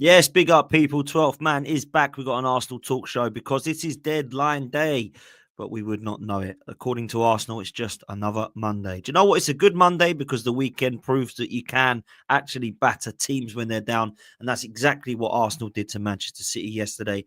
Yes, big up, people. 12th man is back. We've got an Arsenal talk show because it is deadline day, but we would not know it. According to Arsenal, it's just another Monday. Do you know what? It's a good Monday because the weekend proves that you can actually batter teams when they're down. And that's exactly what Arsenal did to Manchester City yesterday.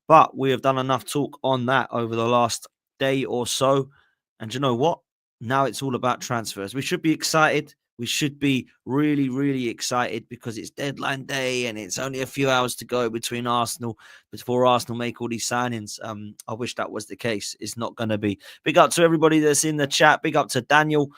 But we have done enough talk on that over the last day or so. And do you know what? Now it's all about transfers. We should be excited. We should be really, really excited because it's deadline day and it's only a few hours to go between Arsenal before Arsenal make all these signings. I wish that was the case. It's not going to be. Big up to everybody that's in the chat. Big up to Daniel,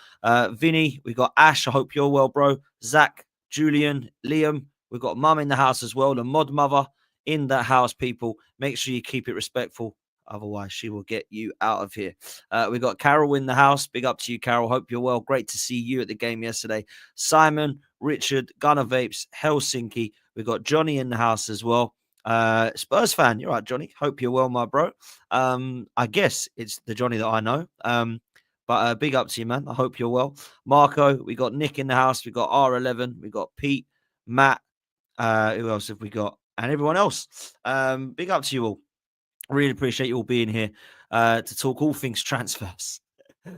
Vinny. We got Ash. I hope you're well, bro. Zach, Julian, Liam. We've got Mum in the house as well. The mod mother in the house, people. Make sure you keep it respectful. Otherwise, she will get you out of here. We've got Carol in the house. Big up to you, Carol. Hope you're well. Great to see you at the game yesterday. Simon, Richard, Gunner Vapes, Helsinki. We've got Johnny in the house as well. Spurs fan. You're right, Johnny. Hope you're well, my bro. I guess it's the Johnny that I know. But big up to you, man. I hope you're well. Marco, we got Nick in the house. We got R11. We got Pete, Matt. Who else have we got? And everyone else. Big up to you all. Really appreciate you all being here to talk all things transfers,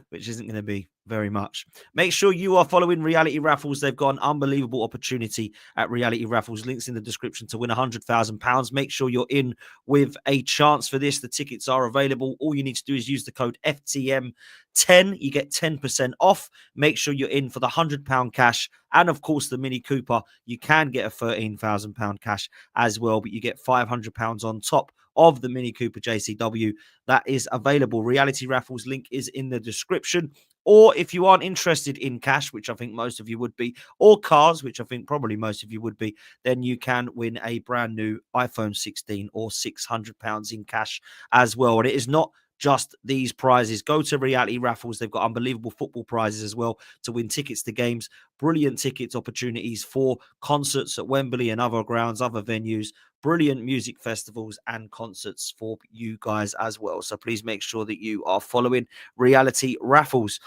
which isn't going to be very much. Make sure you are following Reality Raffles. They've got an unbelievable opportunity at Reality Raffles. Links in the description to win £100,000. Make sure you're in with a chance for this. The tickets are available. All you need to do is use the code FTM10. You get 10% off. Make sure you're in for the £100 cash. And of course, the Mini Cooper. You can get a £13,000 cash as well, but you get £500 on top of the Mini Cooper JCW. That is available. Reality Raffles link is in the description. Or if you aren't interested in cash, which I think most of you would be, or cars, which I think probably most of you would be, then you can win a brand new iPhone 16 or £600 in cash as well. And it is not just these prizes. Go to Reality Raffles. They've got unbelievable football prizes as well to win tickets to games, brilliant tickets opportunities for concerts at Wembley and other grounds, other venues, brilliant music festivals and concerts for you guys as well. So please make sure that you are following Reality Raffles.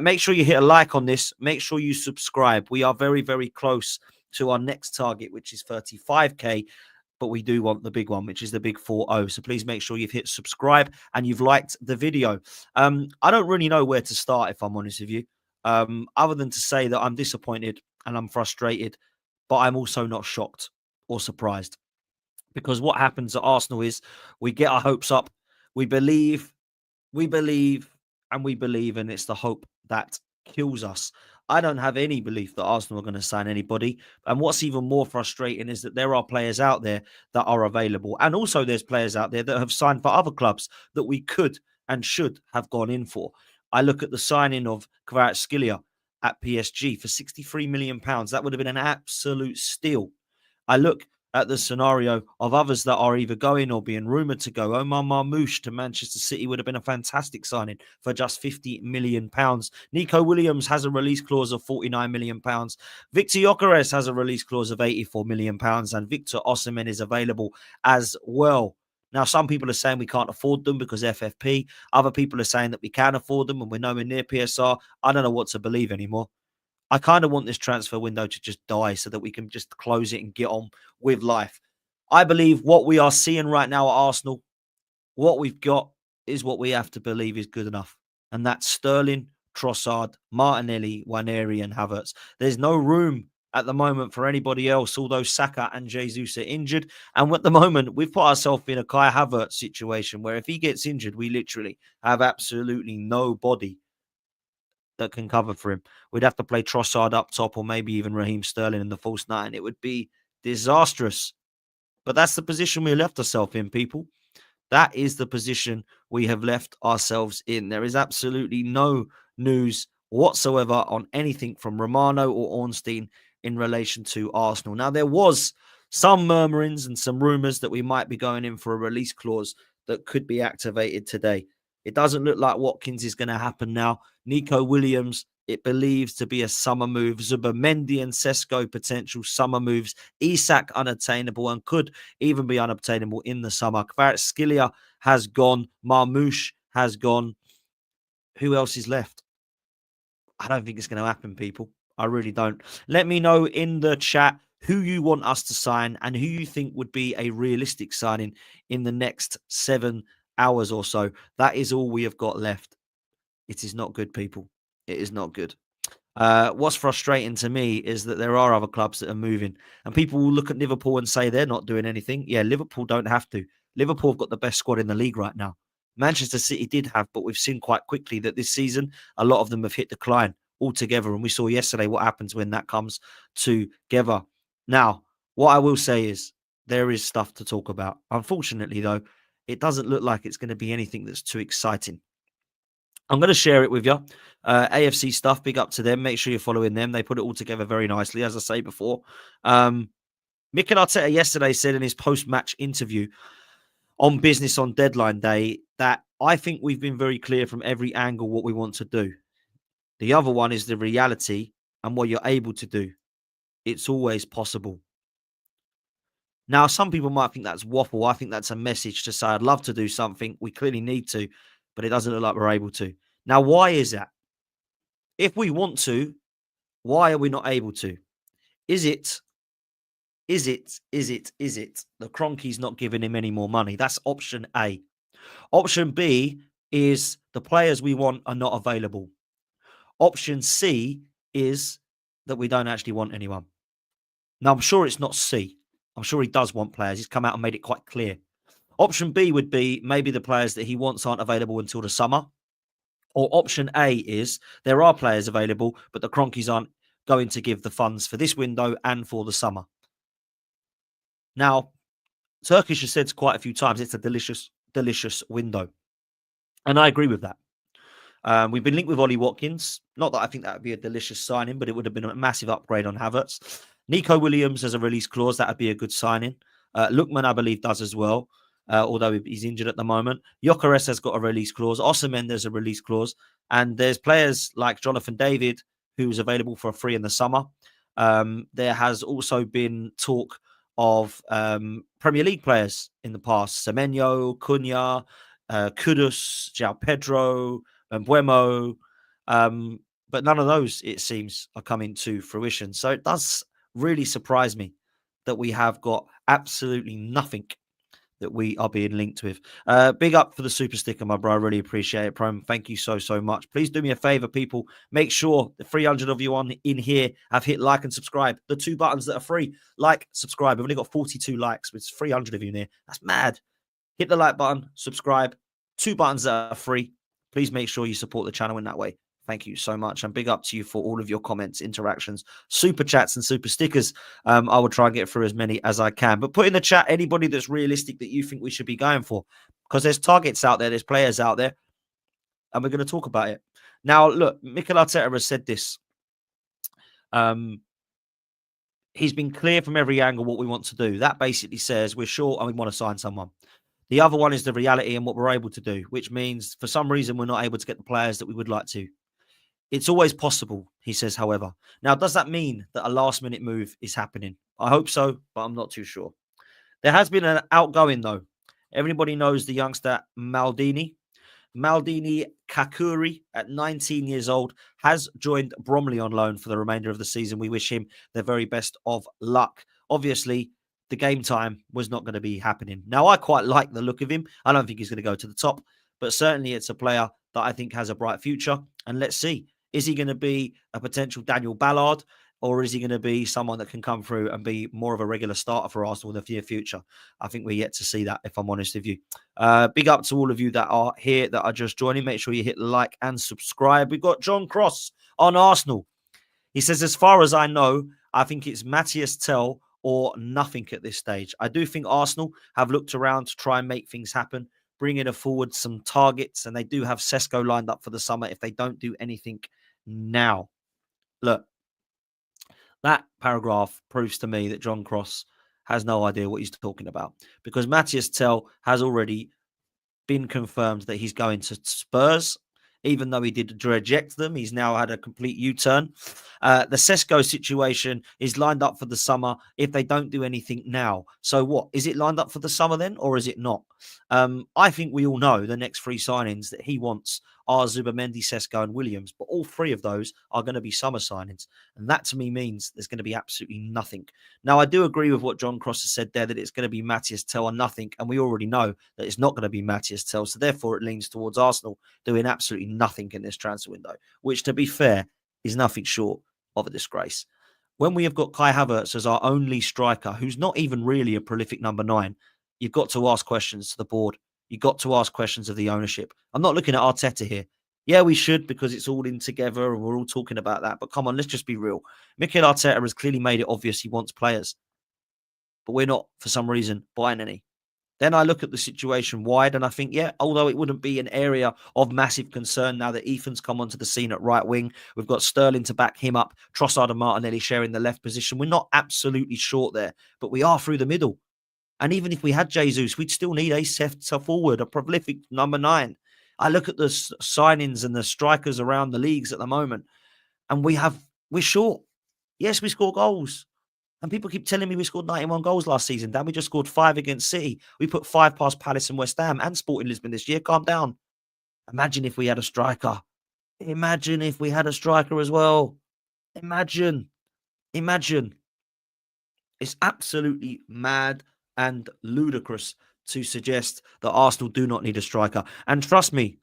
Make sure you hit a like on this. Make sure you subscribe. We are very, very close to our next target, which is 35k. But we do want the big one, which is the big 4-0. So please make sure you've hit subscribe and you've liked the video. I don't really know where to start, if I'm honest with you, other than to say that I'm disappointed and I'm frustrated, but I'm also not shocked or surprised. Because what happens at Arsenal is we get our hopes up. We believe, and it's the hope that kills us. I don't have any belief that Arsenal are going to sign anybody. And what's even more frustrating is that there are players out there that are available. And also there's players out there that have signed for other clubs that we could and should have gone in for. I look at the signing of Kvaratskhelia at PSG for £63 million. That would have been an absolute steal. I look at the scenario of others that are either going or being rumoured to go. Omar Marmoush to Manchester City would have been a fantastic signing for just £50 million. Nico Williams has a release clause of £49 million. Victor Gyökeres has a release clause of £84 million. And Victor Osimhen is available as well. Now, some people are saying we can't afford them because FFP. Other people are saying that we can afford them and we're nowhere near PSR. I don't know what to believe anymore. I kind of want this transfer window to just die so that we can just close it and get on with life. I believe what we are seeing right now at Arsenal, what we've got is what we have to believe is good enough. And that's Sterling, Trossard, Martinelli, Nwaneri and Havertz. There's no room at the moment for anybody else, although Saka and Jesus are injured. And at the moment, we've put ourselves in a Kai Havertz situation where if he gets injured, we literally have absolutely nobody that can cover for him. We'd have to play Trossard up top or maybe even Raheem Sterling in the false nine. It would be disastrous. But that's the position we left ourselves in, people. That is the position we have left ourselves in. There is absolutely no news whatsoever on anything from Romano or Ornstein in relation to Arsenal. Now, there was some murmurings and some rumours that we might be going in for a release clause that could be activated today. It doesn't look like Watkins is going to happen now. Nico Williams, it believes to be a summer move. Zubimendi and Sesko, potential summer moves. Isak, unattainable and could even be unobtainable in the summer. Kvaratskhelia has gone. Marmoush has gone. Who else is left? I don't think it's going to happen, people. I really don't. Let me know in the chat who you want us to sign and who you think would be a realistic signing in the next 7 hours or so. That is all we have got left. It is not good, people. It is not good. What's frustrating to me is that there are other clubs that are moving, and people will look at Liverpool and say they're not doing anything. Yeah, Liverpool don't have to. Liverpool have got the best squad in the league right now. Manchester City did have, but we've seen quite quickly that this season, a lot of them have hit decline altogether. And we saw yesterday what happens when that comes together. Now, what I will say is there is stuff to talk about. Unfortunately, though, it doesn't look like it's going to be anything that's too exciting. I'm going to share it with you. AFC stuff, big up to them. Make sure you're following them. They put it all together very nicely, as I say before. Mikel Arteta yesterday said in his post-match interview on Business on Deadline Day that I think we've been very clear from every angle what we want to do. The other one is the reality and what you're able to do. It's always possible. Now, some people might think that's waffle. I think that's a message to say, I'd love to do something. We clearly need to, but it doesn't look like we're able to. Now, why is that? If we want to, why are we not able to? Is it the Kroenke's not giving him any more money? That's option A. Option B is the players we want are not available. Option C is that we don't actually want anyone. Now, I'm sure it's not C. I'm sure he does want players. He's come out and made it quite clear. Option B would be maybe the players that he wants aren't available until the summer. Or option A is there are players available, but the Kroenke's aren't going to give the funds for this window and for the summer. Now, Turkish has said quite a few times it's a delicious, delicious window. And I agree with that. We've been linked with Ollie Watkins. Not that I think that would be a delicious signing, but it would have been a massive upgrade on Havertz. Nico Williams has a release clause. That would be a good signing. Lookman, I believe, does as well, although he's injured at the moment. Gyökeres has got a release clause. Osimhen, there's a release clause. And there's players like Jonathan David, who's available for a free in the summer. There has also been talk of Premier League players in the past. Semenyo, Cunha, Kudus, João Pedro, Mbuemo. But none of those, it seems, are coming to fruition. So it does really surprise me that we have got absolutely nothing that we are being linked with. Big up for the super sticker, my bro. I really appreciate it, Prom. Thank you so, so much. Please do me a favor, people. Make sure the 300 of you in here have hit like and subscribe. The 2 buttons that are free. Like, subscribe. We've only got 42 likes, with 300 of you in here. That's mad. Hit the like button, subscribe. 2 buttons that are free. Please make sure you support the channel in that way. Thank you so much. And big up to you for all of your comments, interactions, super chats, and super stickers. I will try and get through as many as I can. But put in the chat anybody that's realistic that you think we should be going for. Because there's targets out there, there's players out there. And we're going to talk about it. Now, look, Mikel Arteta has said this. He's been clear from every angle what we want to do. That basically says we're short and we want to sign someone. The other one is the reality and what we're able to do, which means for some reason we're not able to get the players that we would like to. It's always possible, he says, however. Now, does that mean that a last-minute move is happening? I hope so, but I'm not too sure. There has been an outgoing, though. Everybody knows the youngster Maldini. Maldini Kakuri, at 19 years old, has joined Bromley on loan for the remainder of the season. We wish him the very best of luck. Obviously, the game time was not going to be happening. Now, I quite like the look of him. I don't think he's going to go to the top, but certainly it's a player that I think has a bright future. And let's see. Is he going to be a potential Daniel Ballard, or is he going to be someone that can come through and be more of a regular starter for Arsenal in the near future? I think we're yet to see that, if I'm honest with you. Big up to all of you that are here, that are just joining. Make sure you hit like and subscribe. We've got John Cross on Arsenal. He says, as far as I know, I think it's Matthias Tell or nothing at this stage. I do think Arsenal have looked around to try and make things happen, bringing forward some targets, and they do have Sesko lined up for the summer if they don't do anything now. Look, that paragraph proves to me that John Cross has no idea what he's talking about, because Matthias Tell has already been confirmed that he's going to Spurs. Even though he did reject them, he's now had a complete U-turn. The Sesko situation is lined up for the summer if they don't do anything now. So what? Is it lined up for the summer then, or is it not? I think we all know the next 3 signings that he wants are Zubimendi, Sesko, and Williams. But all three of those are going to be summer signings. And that to me means there's going to be absolutely nothing. Now, I do agree with what John Cross has said there, that it's going to be Matthias Tell or nothing. And we already know that it's not going to be Matthias Tell. So therefore, it leans towards Arsenal doing absolutely nothing in this transfer window, which, to be fair, is nothing short of a disgrace. When we have got Kai Havertz as our only striker, who's not even really a prolific number 9, you've got to ask questions to the board. You've got to ask questions of the ownership. I'm not looking at Arteta here. Yeah, we should, because it's all in together and we're all talking about that. But come on, let's just be real. Mikel Arteta has clearly made it obvious he wants players. But we're not, for some reason, buying any. Then I look at the situation wide and I think, yeah, although it wouldn't be an area of massive concern now that Ethan's come onto the scene at right wing, we've got Sterling to back him up, Trossard and Martinelli sharing the left position. We're not absolutely short there, but we are through the middle. And even if we had Jesus, we'd still need a centre forward, a prolific number 9. I look at the signings and the strikers around the leagues at the moment, and we're short. Yes, we score goals. And people keep telling me we scored 91 goals last season. Dan, we just scored 5 against City. We put 5 past Palace and West Ham and Sporting Lisbon this year. Calm down. Imagine if we had a striker. Imagine if we had a striker as well. Imagine. It's absolutely mad and ludicrous to suggest that Arsenal do not need a striker. And trust me,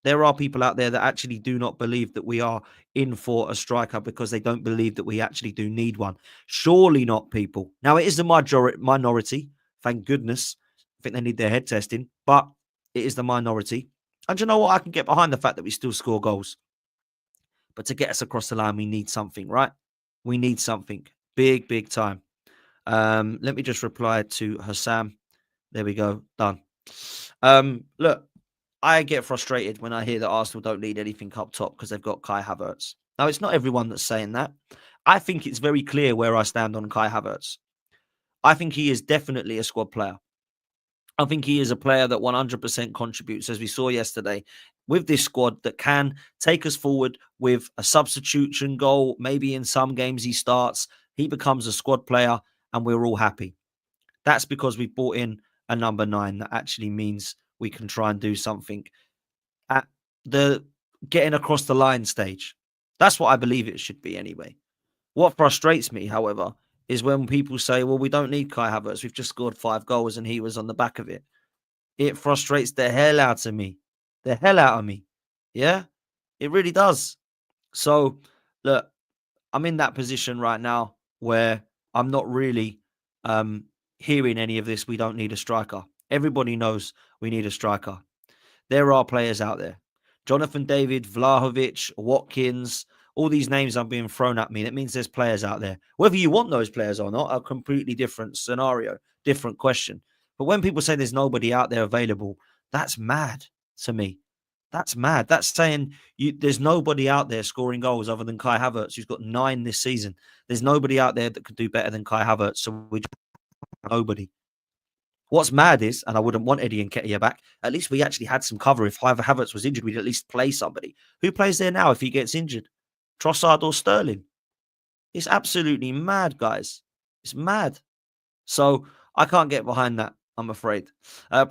there are people out there that actually do not believe that we are in for a striker because they don't believe that we actually do need one. Surely not, people. Now, it is the minority. Thank goodness. I think they need their head testing, but it is the minority. And you know what? I can get behind the fact that we still score goals. But to get us across the line, we need something, right? We need something. Big time. Let me just reply to Hassam. There we go. Done. Look, I get frustrated when I hear that Arsenal don't need anything up top because they've got Kai Havertz. Now, it's not everyone that's saying that. I think it's very clear where I stand on Kai Havertz. I think he is definitely a squad player. I think he is a player that 100% contributes, as we saw yesterday, with this squad that can take us forward with a substitution goal. Maybe in some games he starts, he becomes a squad player, and we're all happy. That's because we brought in a number 9 that actually means we can try and do something at the getting across the line stage. That's what I believe it should be anyway. What frustrates me, however, is when people say, well, we don't need Kai Havertz. We've just scored 5 goals and he was on the back of it. It frustrates the hell out of me. The hell out of me. Yeah, it really does. So, look, I'm in that position right now where I'm not really hearing any of this. We don't need a striker. Everybody knows we need a striker. There are players out there. Jonathan David, Vlahovic, Watkins, all these names are being thrown at me. That means there's players out there. Whether you want those players or not, a completely different scenario, different question. But when people say there's nobody out there available, that's mad to me. That's mad. That's saying there's nobody out there scoring goals other than Kai Havertz, who's got 9 this season. There's nobody out there that could do better than Kai Havertz. So we just nobody. What's mad is, and I wouldn't want Eddie and Nketiah back, at least we actually had some cover. If Havertz was injured, we'd at least play somebody. Who plays there now if he gets injured? Trossard or Sterling? It's absolutely mad, guys. It's mad. So I can't get behind that, I'm afraid.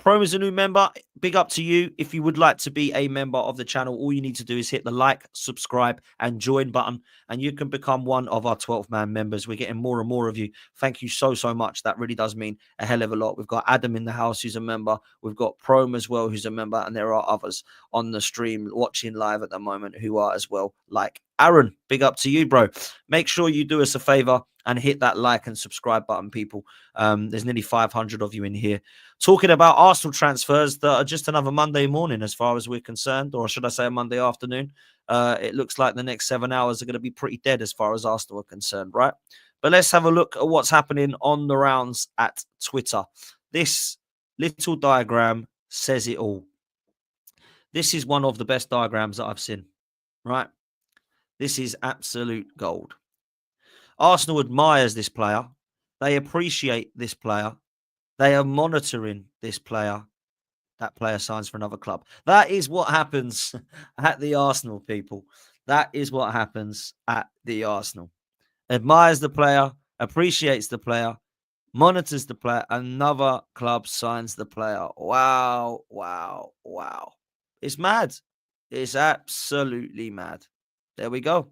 Prom is a new member. Big up to you. If you would like to be a member of the channel, all you need to do is hit the like, subscribe, and join button, and you can become one of our 12-man members. We're getting more and more of you. Thank you so much. That really does mean a hell of a lot. We've got Adam in the house, who's a member. We've got Prom as well, who's a member, and there are others on the stream watching live at the moment who are as well, like Aaron. Big up to you, bro. Make sure you do us a favor and hit that like and subscribe button, people. There's nearly 500 of you in here talking about Arsenal transfers that are just another Monday morning as far as we're concerned, or should I say a Monday afternoon. It looks like the next 7 hours are going to be pretty dead as far as Arsenal are concerned, right? But let's have a look at what's happening on the rounds at Twitter. This little diagram says it all. This is one of the best diagrams that I've seen, right? This is absolute gold. Arsenal admires this player. They appreciate this player. They are monitoring this player. That player signs for another club. That is what happens at the Arsenal, people. That is what happens at the Arsenal. Admires the player, appreciates the player, monitors the player. Another club signs the player. Wow. It's mad. It's absolutely mad. There we go.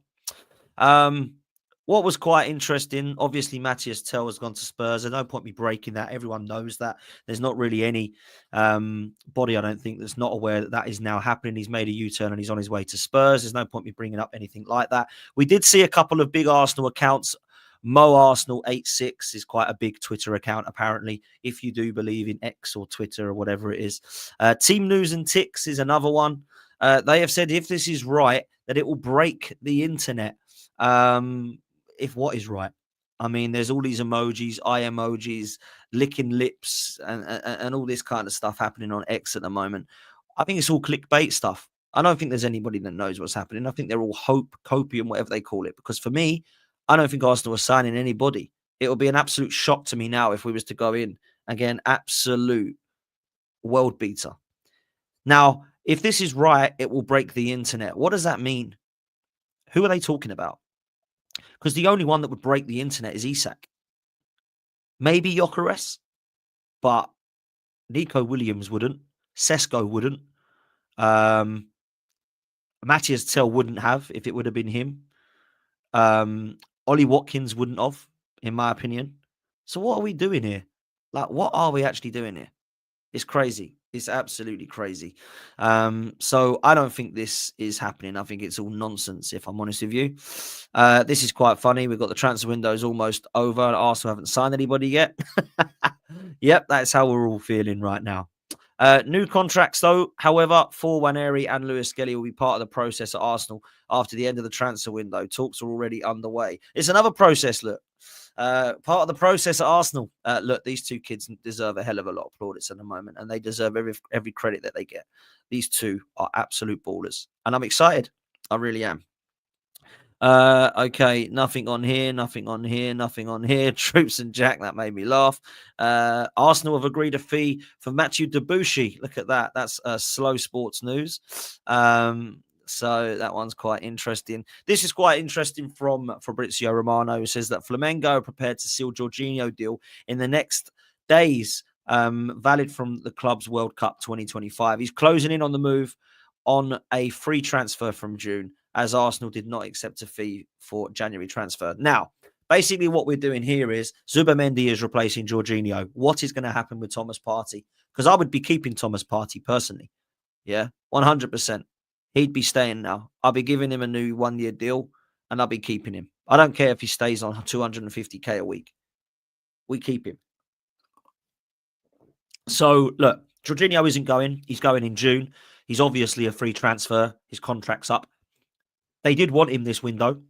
Um, what was quite interesting, obviously, Matthias Tell has gone to Spurs. There's no point me breaking that. Everyone knows that. There's not really any body, I don't think, that's not aware that that is now happening. He's made a U-turn and he's on his way to Spurs. There's no point me bringing up anything like that. We did see a couple of big Arsenal accounts. Mo Arsenal 86 is quite a big Twitter account, apparently, if you do believe in X or Twitter or whatever it is. Team News and Ticks is another one. They have said if this is right, that it will break the internet. If what is right? I mean, there's all these emojis, eye emojis, licking lips, and all this kind of stuff happening on X at the moment. I think it's all clickbait stuff. I don't think there's anybody that knows what's happening. I think they're all hope, copium, whatever they call it. Because for me, I don't think Arsenal are signing anybody. It will be an absolute shock to me now if we was to go in and get an absolute world beater. Now, if this is right, it will break the internet. What does that mean? Who are they talking about? Because the only one that would break the internet is Isak. Maybe Gyökeres, but Nico Williams wouldn't. Sesko wouldn't. Matthias Tell wouldn't have if it would have been him. Ollie Watkins wouldn't have, in my opinion. So what are we doing here? Like, what are we actually doing here? It's crazy. It's absolutely crazy. So I don't think this is happening. I think it's all nonsense, if I'm honest with you. This is quite funny. We've got the transfer windows almost over, and Arsenal haven't signed anybody yet. Yep, that's how we're all feeling right now. New contracts, though, however, for Waneri and Lewis Skelly will be part of the process at Arsenal after the end of the transfer window. Talks are already underway. It's another process, look. Part of the process at Arsenal. Look, these two kids deserve a hell of a lot of plaudits at the moment, and they deserve every credit that they get. These two are absolute ballers, and I'm excited. I really am. Okay, nothing on here, nothing on here, nothing on here. Troops and Jack, that made me laugh. Arsenal have agreed a fee for Mathieu Debuchy. Look at that. That's slow sports news. So that one's quite interesting. This is quite interesting from Fabrizio Romano, who says that Flamengo are prepared to seal Jorginho deal in the next days, valid from the club's World Cup 2025. He's closing in on the move on a free transfer from June, as Arsenal did not accept a fee for January transfer. Now, basically what we're doing here is Zubimendi is replacing Jorginho. What is going to happen with Thomas Partey? Because I would be keeping Thomas Partey personally. Yeah, 100%. He'd be staying now. I'll be giving him a new 1-year deal and I'll be keeping him. I don't care if he stays on 250k a week. We keep him. So, look, Jorginho isn't going. He's going in June. He's obviously a free transfer. His contract's up. They did want him this window,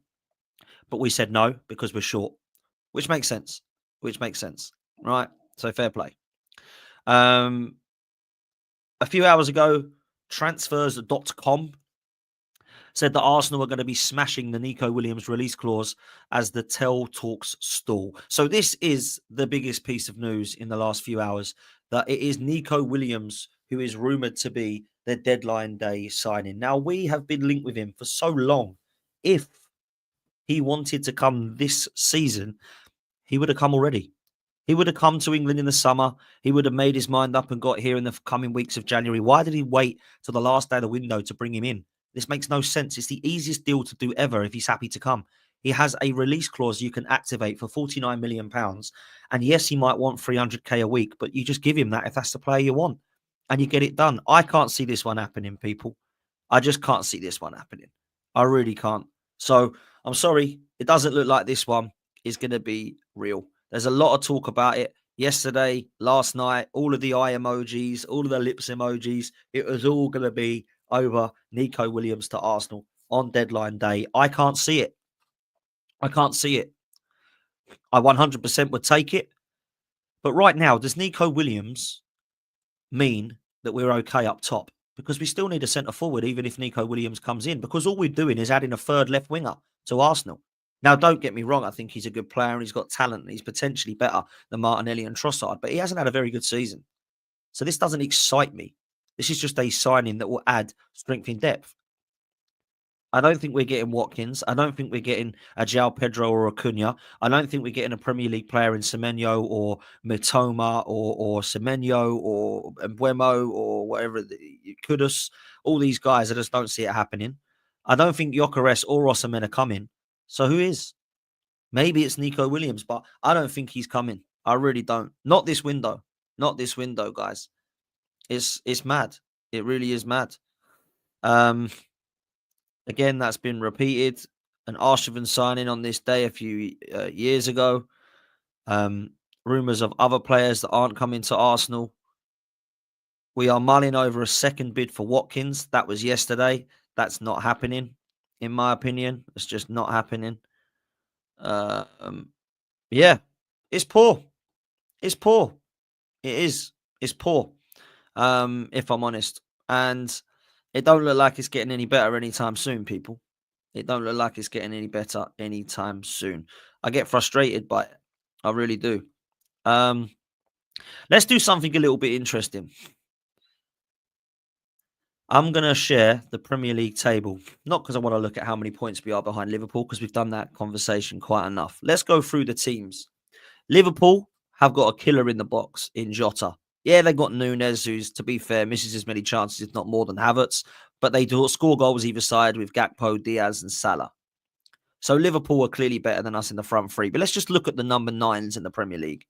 but we said no because we're short, which makes sense. Right? So fair play. A few hours ago, transfers.com said that Arsenal are going to be smashing the Nico Williams release clause as the Tell talks stall. So this is the biggest piece of news in the last few hours, that it is Nico Williams who is rumoured to be the deadline day signing. Now, we have been linked with him for so long. If he wanted to come this season, he would have come already. He would have come to England in the summer. He would have made his mind up and got here in the coming weeks of January. Why did he wait till the last day of the window to bring him in? This makes no sense. It's the easiest deal to do ever if he's happy to come. He has a release clause you can activate for £49 million. And yes, he might want 300k a week, but you just give him that if that's the player you want. And you get it done. I can't see this one happening, people. I just can't see this one happening. I really can't. So I'm sorry. It doesn't look like this one is going to be real. There's a lot of talk about it yesterday, last night, all of the eye emojis, all of the lips emojis. It was all going to be over Nico Williams to Arsenal on deadline day. I can't see it. I 100% would take it. But right now, does Nico Williams mean that we're okay up top? Because we still need a centre forward, even if Nico Williams comes in, because all we're doing is adding a third left winger to Arsenal. Now, don't get me wrong. I think he's a good player and he's got talent and he's potentially better than Martinelli and Trossard, but he hasn't had a very good season. So this doesn't excite me. This is just a signing that will add strength in depth. I don't think we're getting Watkins. I don't think we're getting a João Pedro or a Cunha. I don't think we're getting a Premier League player in Semenyo or Mitoma or Semenyo or Mbuemo or whatever, Kudus. All these guys, I just don't see it happening. I don't think Gyökeres or Osimhen are coming. So who is? Maybe it's Nico Williams, but I don't think he's coming. I really don't. Not this window. Not this window, guys. It's mad. It really is mad. Again, that's been repeated. An Arshavin signing on this day a few years ago. Rumours of other players that aren't coming to Arsenal. We are mulling over a second bid for Watkins. That was yesterday. That's not happening, in my opinion. It's just not happening. Yeah, it's poor. It's poor. It is. It's poor, if I'm honest. And it don't look like it's getting any better anytime soon, people. It don't look like it's getting any better anytime soon. I get frustrated by it. I really do. Let's do something a little bit interesting. I'm going to share the Premier League table, not because I want to look at how many points we are behind Liverpool, because we've done that conversation quite enough. Let's go through the teams. Liverpool have got a killer in the box in Jota. Yeah, they got Núñez, who's, to be fair, misses as many chances, if not more, than Havertz. But they do score goals either side with Gakpo, Diaz and Salah. So Liverpool are clearly better than us in the front three. But let's just look at the number 9s in the Premier League.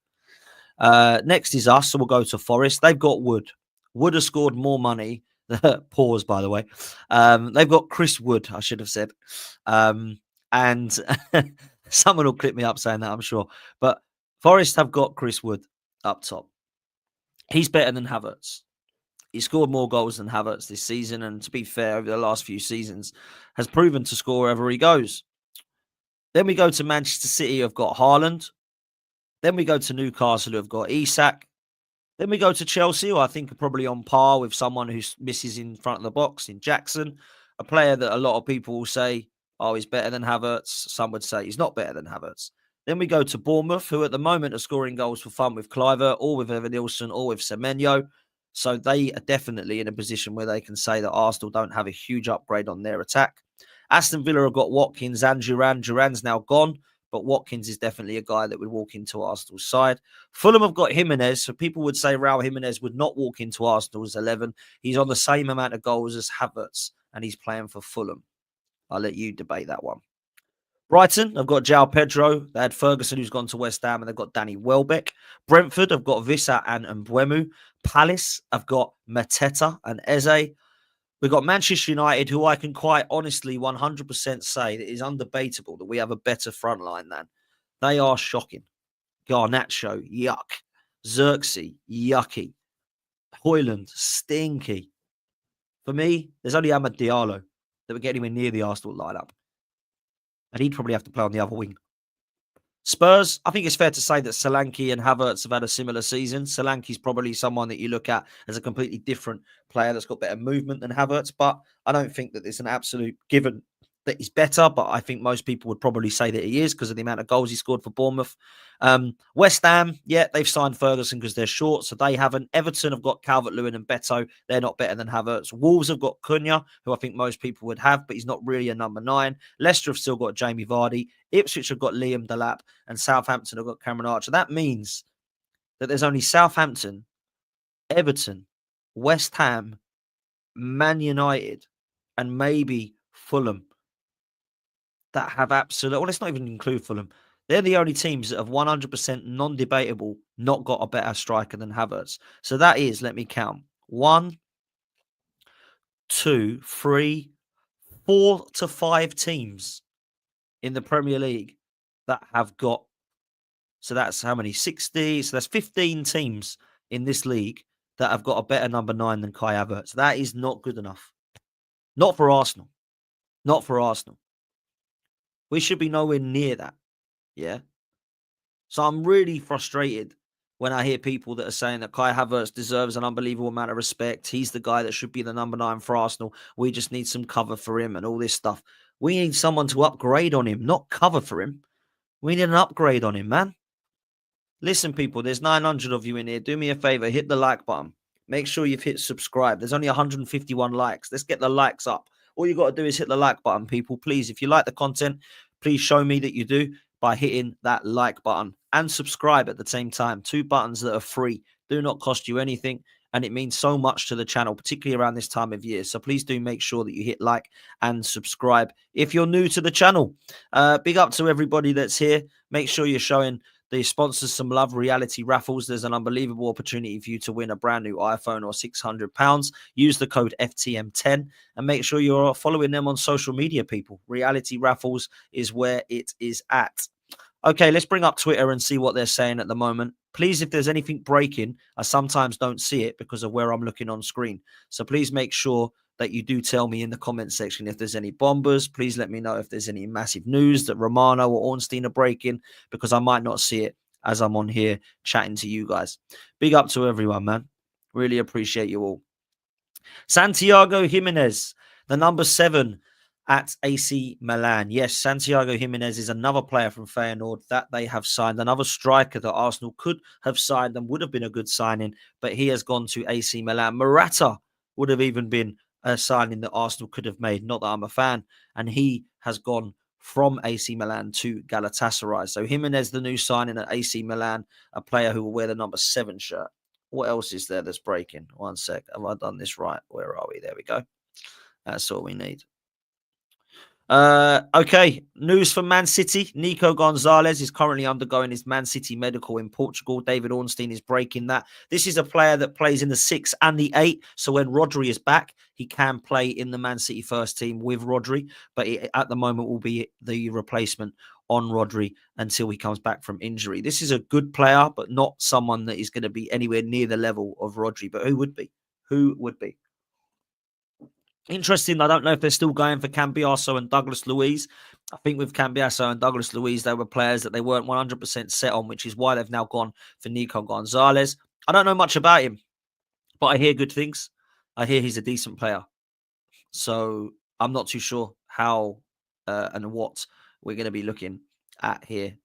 Next is us, so we'll go to Forest. They've got Wood. Wood has scored more money. Pause, by the way. They've got Chris Wood, I should have said. And someone will clip me up saying that, I'm sure. But Forest have got Chris Wood up top. He's better than Havertz. He scored more goals than Havertz this season. And to be fair, over the last few seasons, has proven to score wherever he goes. Then we go to Manchester City, who have got Haaland. Then we go to Newcastle, who have got Isak. Then we go to Chelsea, who I think are probably on par with someone who misses in front of the box in Jackson, a player that a lot of people will say, oh, he's better than Havertz. Some would say he's not better than Havertz. Then we go to Bournemouth, who at the moment are scoring goals for fun with Kluivert, or with Evanilson, or with Semenyo. So they are definitely in a position where they can say that Arsenal don't have a huge upgrade on their attack. Aston Villa have got Watkins and Duran. Duran's now gone, but Watkins is definitely a guy that would walk into Arsenal's side. Fulham have got Jimenez, so people would say Raul Jimenez would not walk into Arsenal's 11. He's on the same amount of goals as Havertz, and he's playing for Fulham. I'll let you debate that one. Brighton have got João Pedro. They had Ferguson, who's gone to West Ham, and they've got Danny Welbeck. Brentford have got Vissa and Mbuemo. Palace have got Mateta and Eze. We've got Manchester United, who I can quite honestly 100% say that is undebatable that we have a better front line than. They are shocking. Garnacho, yuck. Xerxes, yucky. Hoyland, stinky. For me, there's only Amad Diallo that would get anywhere near the Arsenal lineup. And he'd probably have to play on the other wing. Spurs, I think it's fair to say that Solanke and Havertz have had a similar season. Solanke's probably someone that you look at as a completely different player that's got better movement than Havertz, but I don't think that it's an absolute given that he's better, but I think most people would probably say that he is because of the amount of goals he scored for Bournemouth. West Ham, yeah, they've signed Ferguson because they're short, so they haven't. Everton have got Calvert-Lewin and Beto. They're not better than Havertz. Wolves have got Cunha, who I think most people would have, but he's not really a number 9. Leicester have still got Jamie Vardy. Ipswich have got Liam Delap, and Southampton have got Cameron Archer. That means that there's only Southampton, Everton, West Ham, Man United, and maybe Fulham that have absolute, well, let's not even include Fulham. They're the only teams that have 100% non-debatable not got a better striker than Havertz. So that is, let me count, 1, 2, 3, 4 to 5 teams in the Premier League that have got, so that's how many? 60, so that's 15 teams in this league that have got a better number 9 than Kai Havertz. That is not good enough. Not for Arsenal. Not for Arsenal. We should be nowhere near that. Yeah. So I'm really frustrated when I hear people that are saying that Kai Havertz deserves an unbelievable amount of respect. He's the guy that should be the number 9 for Arsenal. We just need some cover for him and all this stuff. We need someone to upgrade on him, not cover for him. We need an upgrade on him, man. Listen, people, there's 900 of you in here. Do me a favor, hit the like button. Make sure you've hit subscribe. There's only 151 likes. Let's get the likes up. All you got to do is hit the like button, people. Please, if you like the content, please show me that you do by hitting that like button and subscribe at the same time. 2 buttons that are free, do not cost you anything. And it means so much to the channel, particularly around this time of year. So please do make sure that you hit like and subscribe if you're new to the channel. Big up to everybody that's here. Make sure you're showing the sponsors some love. Reality Raffles. There's an unbelievable opportunity for you to win a brand new iPhone or £600. Use the code FTM10 and make sure you're following them on social media, people. Reality Raffles is where it is at. Okay, let's bring up Twitter and see what they're saying at the moment. Please, if there's anything breaking, I sometimes don't see it because of where I'm looking on screen. So please make sure that you do tell me in the comment section if there's any bombers. Please let me know if there's any massive news that Romano or Ornstein are breaking, because I might not see it as I'm on here chatting to you guys. Big up to everyone, man. Really appreciate you all. Santiago Jimenez, the number 7 at AC Milan. Yes, Santiago Jimenez is another player from Feyenoord that they have signed, another striker that Arsenal could have signed and would have been a good signing, but he has gone to AC Milan. Morata would have even been a signing that Arsenal could have made, not that I'm a fan, and he has gone from AC Milan to Galatasaray. So Jimenez, the new signing at AC Milan, a player who will wear the number 7 shirt. What else is there that's breaking? One sec. Have I done this right? Where are we? There we go. That's all we need. Okay, news from Man City. Nico Gonzalez is currently undergoing his Man City medical in Portugal. David Ornstein is breaking that. This is a player that plays in the 6 and the 8. So when Rodri is back, he can play in the Man City first team with Rodri. But at the moment will be the replacement on Rodri until he comes back from injury. This is a good player, but not someone that is going to be anywhere near the level of Rodri. But who would be? Who would be? Interesting. I don't know if they're still going for Cambiasso and Douglas Luiz. I think with Cambiasso and Douglas Luiz, they were players that they weren't 100% set on, which is why they've now gone for Nico Gonzalez. I don't know much about him, but I hear good things. I hear he's a decent player. So I'm not too sure how and what we're going to be looking at here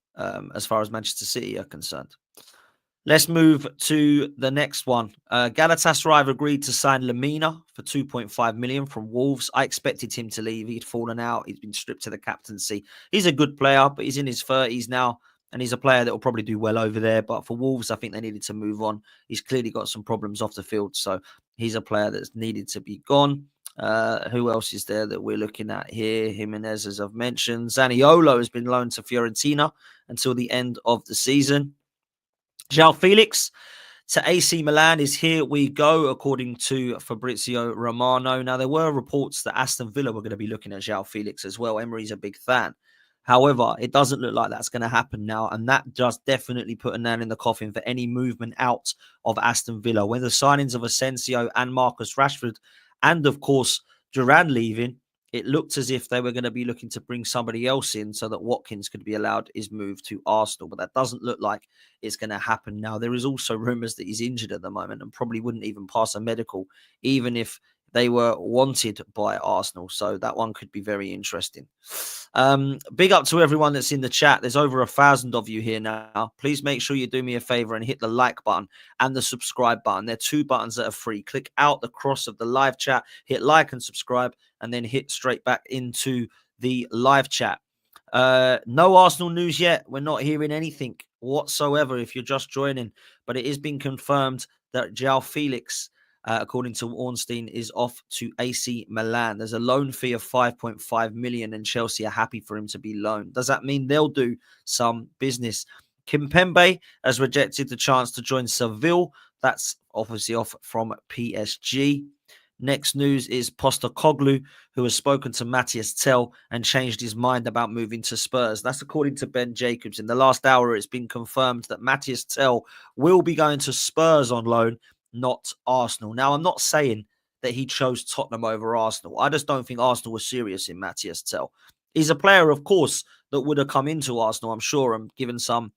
as far as Manchester City are concerned. Let's move to the next one. Galatasaray have agreed to sign Lemina for 2.5 million from Wolves. I expected him to leave. He'd fallen out. He's been stripped to the captaincy. He's a good player, but he's in his 30s now, and he's a player that will probably do well over there. But for Wolves, I think they needed to move on. He's clearly got some problems off the field, so he's a player that's needed to be gone. Who else is there that we're looking at here? Jimenez, as I've mentioned. Zaniolo has been loaned to Fiorentina until the end of the season. João Felix to AC Milan is here we go, according to Fabrizio Romano. Now, there were reports that Aston Villa were going to be looking at João Felix as well. Emery's a big fan. However, it doesn't look like that's going to happen now, and that does definitely put a nail in the coffin for any movement out of Aston Villa. When the signings of Asensio and Marcus Rashford, and of course Duran leaving, it looked as if they were going to be looking to bring somebody else in so that Watkins could be allowed his move to Arsenal. But that doesn't look like it's going to happen now. There is also rumours that he's injured at the moment and probably wouldn't even pass a medical, even if they were wanted by Arsenal. So that one could be very interesting. Big up to everyone that's in the chat. There's over 1,000 of you here now. Please make sure you do me a favor and hit the like button and the subscribe button. They're 2 buttons that are free. Click out the cross of the live chat, hit like and subscribe, and then hit straight back into the live chat. No Arsenal news yet. We're not hearing anything whatsoever if you're just joining, but it has been confirmed that João Felix, according to Ornstein, is off to AC Milan. There's a loan fee of 5.5 million and Chelsea are happy for him to be loaned. Does that mean they'll do some business? Kimpembe has rejected the chance to join Seville. That's obviously off from PSG. Next news is Postecoglou, who has spoken to Matthias Tell and changed his mind about moving to Spurs. That's according to Ben Jacobs. In the last hour, it's been confirmed that Matthias Tell will be going to Spurs on loan, not Arsenal. Now, I'm not saying that he chose Tottenham over Arsenal. I just don't think Arsenal was serious in Matthias Tell. He's a player, of course, that would have come into Arsenal, I'm sure, and given some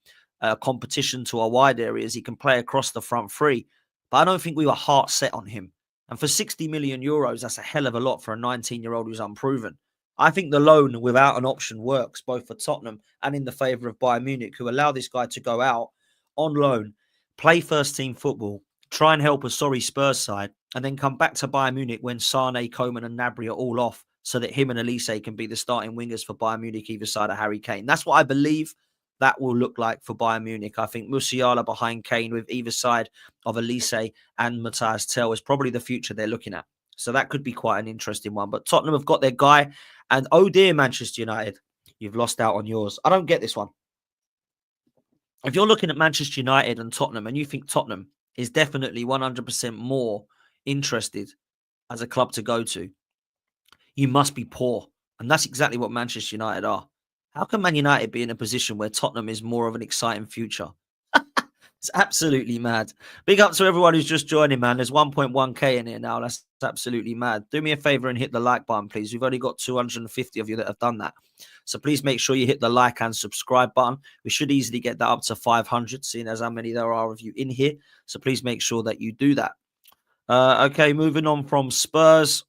competition to our wide areas. He can play across the front three. But I don't think we were heart set on him. And for 60 million euros, that's a hell of a lot for a 19-year-old who's unproven. I think the loan without an option works, both for Tottenham and in the favour of Bayern Munich, who allow this guy to go out on loan, play first-team football, try and help a sorry Spurs side, and then come back to Bayern Munich when Sane, Coman and Gnabry are all off so that him and Elise can be the starting wingers for Bayern Munich either side of Harry Kane. That's what I believe that will look like for Bayern Munich. I think Musiala behind Kane with either side of Elise and Matthias Tel is probably the future they're looking at. So that could be quite an interesting one. But Tottenham have got their guy. And oh dear, Manchester United, you've lost out on yours. I don't get this one. If you're looking at Manchester United and Tottenham and you think Tottenham is definitely 100% more interested as a club to go to, you must be poor. And that's exactly what Manchester United are. How can Man United be in a position where Tottenham is more of an exciting future? It's absolutely mad. Big up to everyone who's just joining, man. There's 1.1k in here now. That's absolutely mad. Do me a favor and hit the like button, please. We've only got 250 of you that have done that. So please make sure you hit the like and subscribe button. We should easily get that up to 500, seeing as how many there are of you in here. So please make sure that you do that. Okay, moving on from Spurs.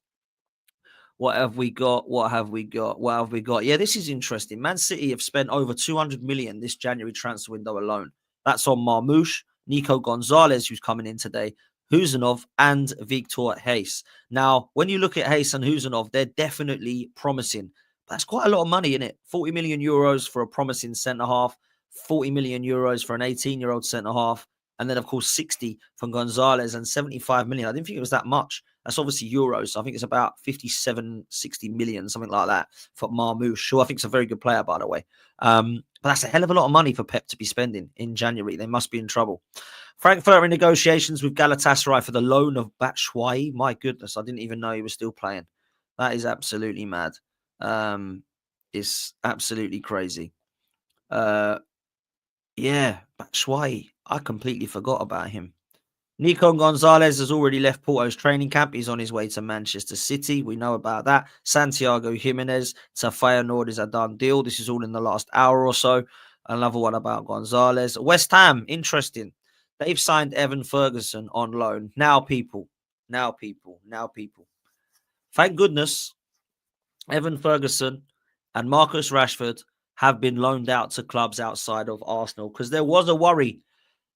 What have we got? What have we got? What have we got? Yeah, this is interesting. Man City have spent over 200 million this January transfer window alone. That's on Marmoush, Nico Gonzalez, who's coming in today, Huzanov, and Victor Hayes. Now, when you look at Hayes and Huzanov, they're definitely promising. That's quite a lot of money, isn't it? 40 million euros for a promising centre-half, 40 million euros for an 18-year-old centre-half, and then, of course, 60 from Gonzalez and 75 million. I didn't think it was that much. That's obviously euros. I think it's about 57, 60 million, something like that, for Marmoush, who I think is a very good player, by the way. But that's a hell of a lot of money for Pep to be spending in January. They must be in trouble. Frankfurt in negotiations with Galatasaray for the loan of Batshuayi. My goodness, I didn't even know he was still playing. That is absolutely mad. It's absolutely crazy. Yeah, Batshuayi. I completely forgot about him. Nico Gonzalez has already left Porto's training camp. He's on his way to Manchester City. We know about that. Santiago Jimenez to Feyenoord is a done deal. This is all in the last hour or so. Another one about Gonzalez. West Ham, interesting. They've signed Evan Ferguson on loan. Now, people. Thank goodness Evan Ferguson and Marcus Rashford have been loaned out to clubs outside of Arsenal, because there was a worry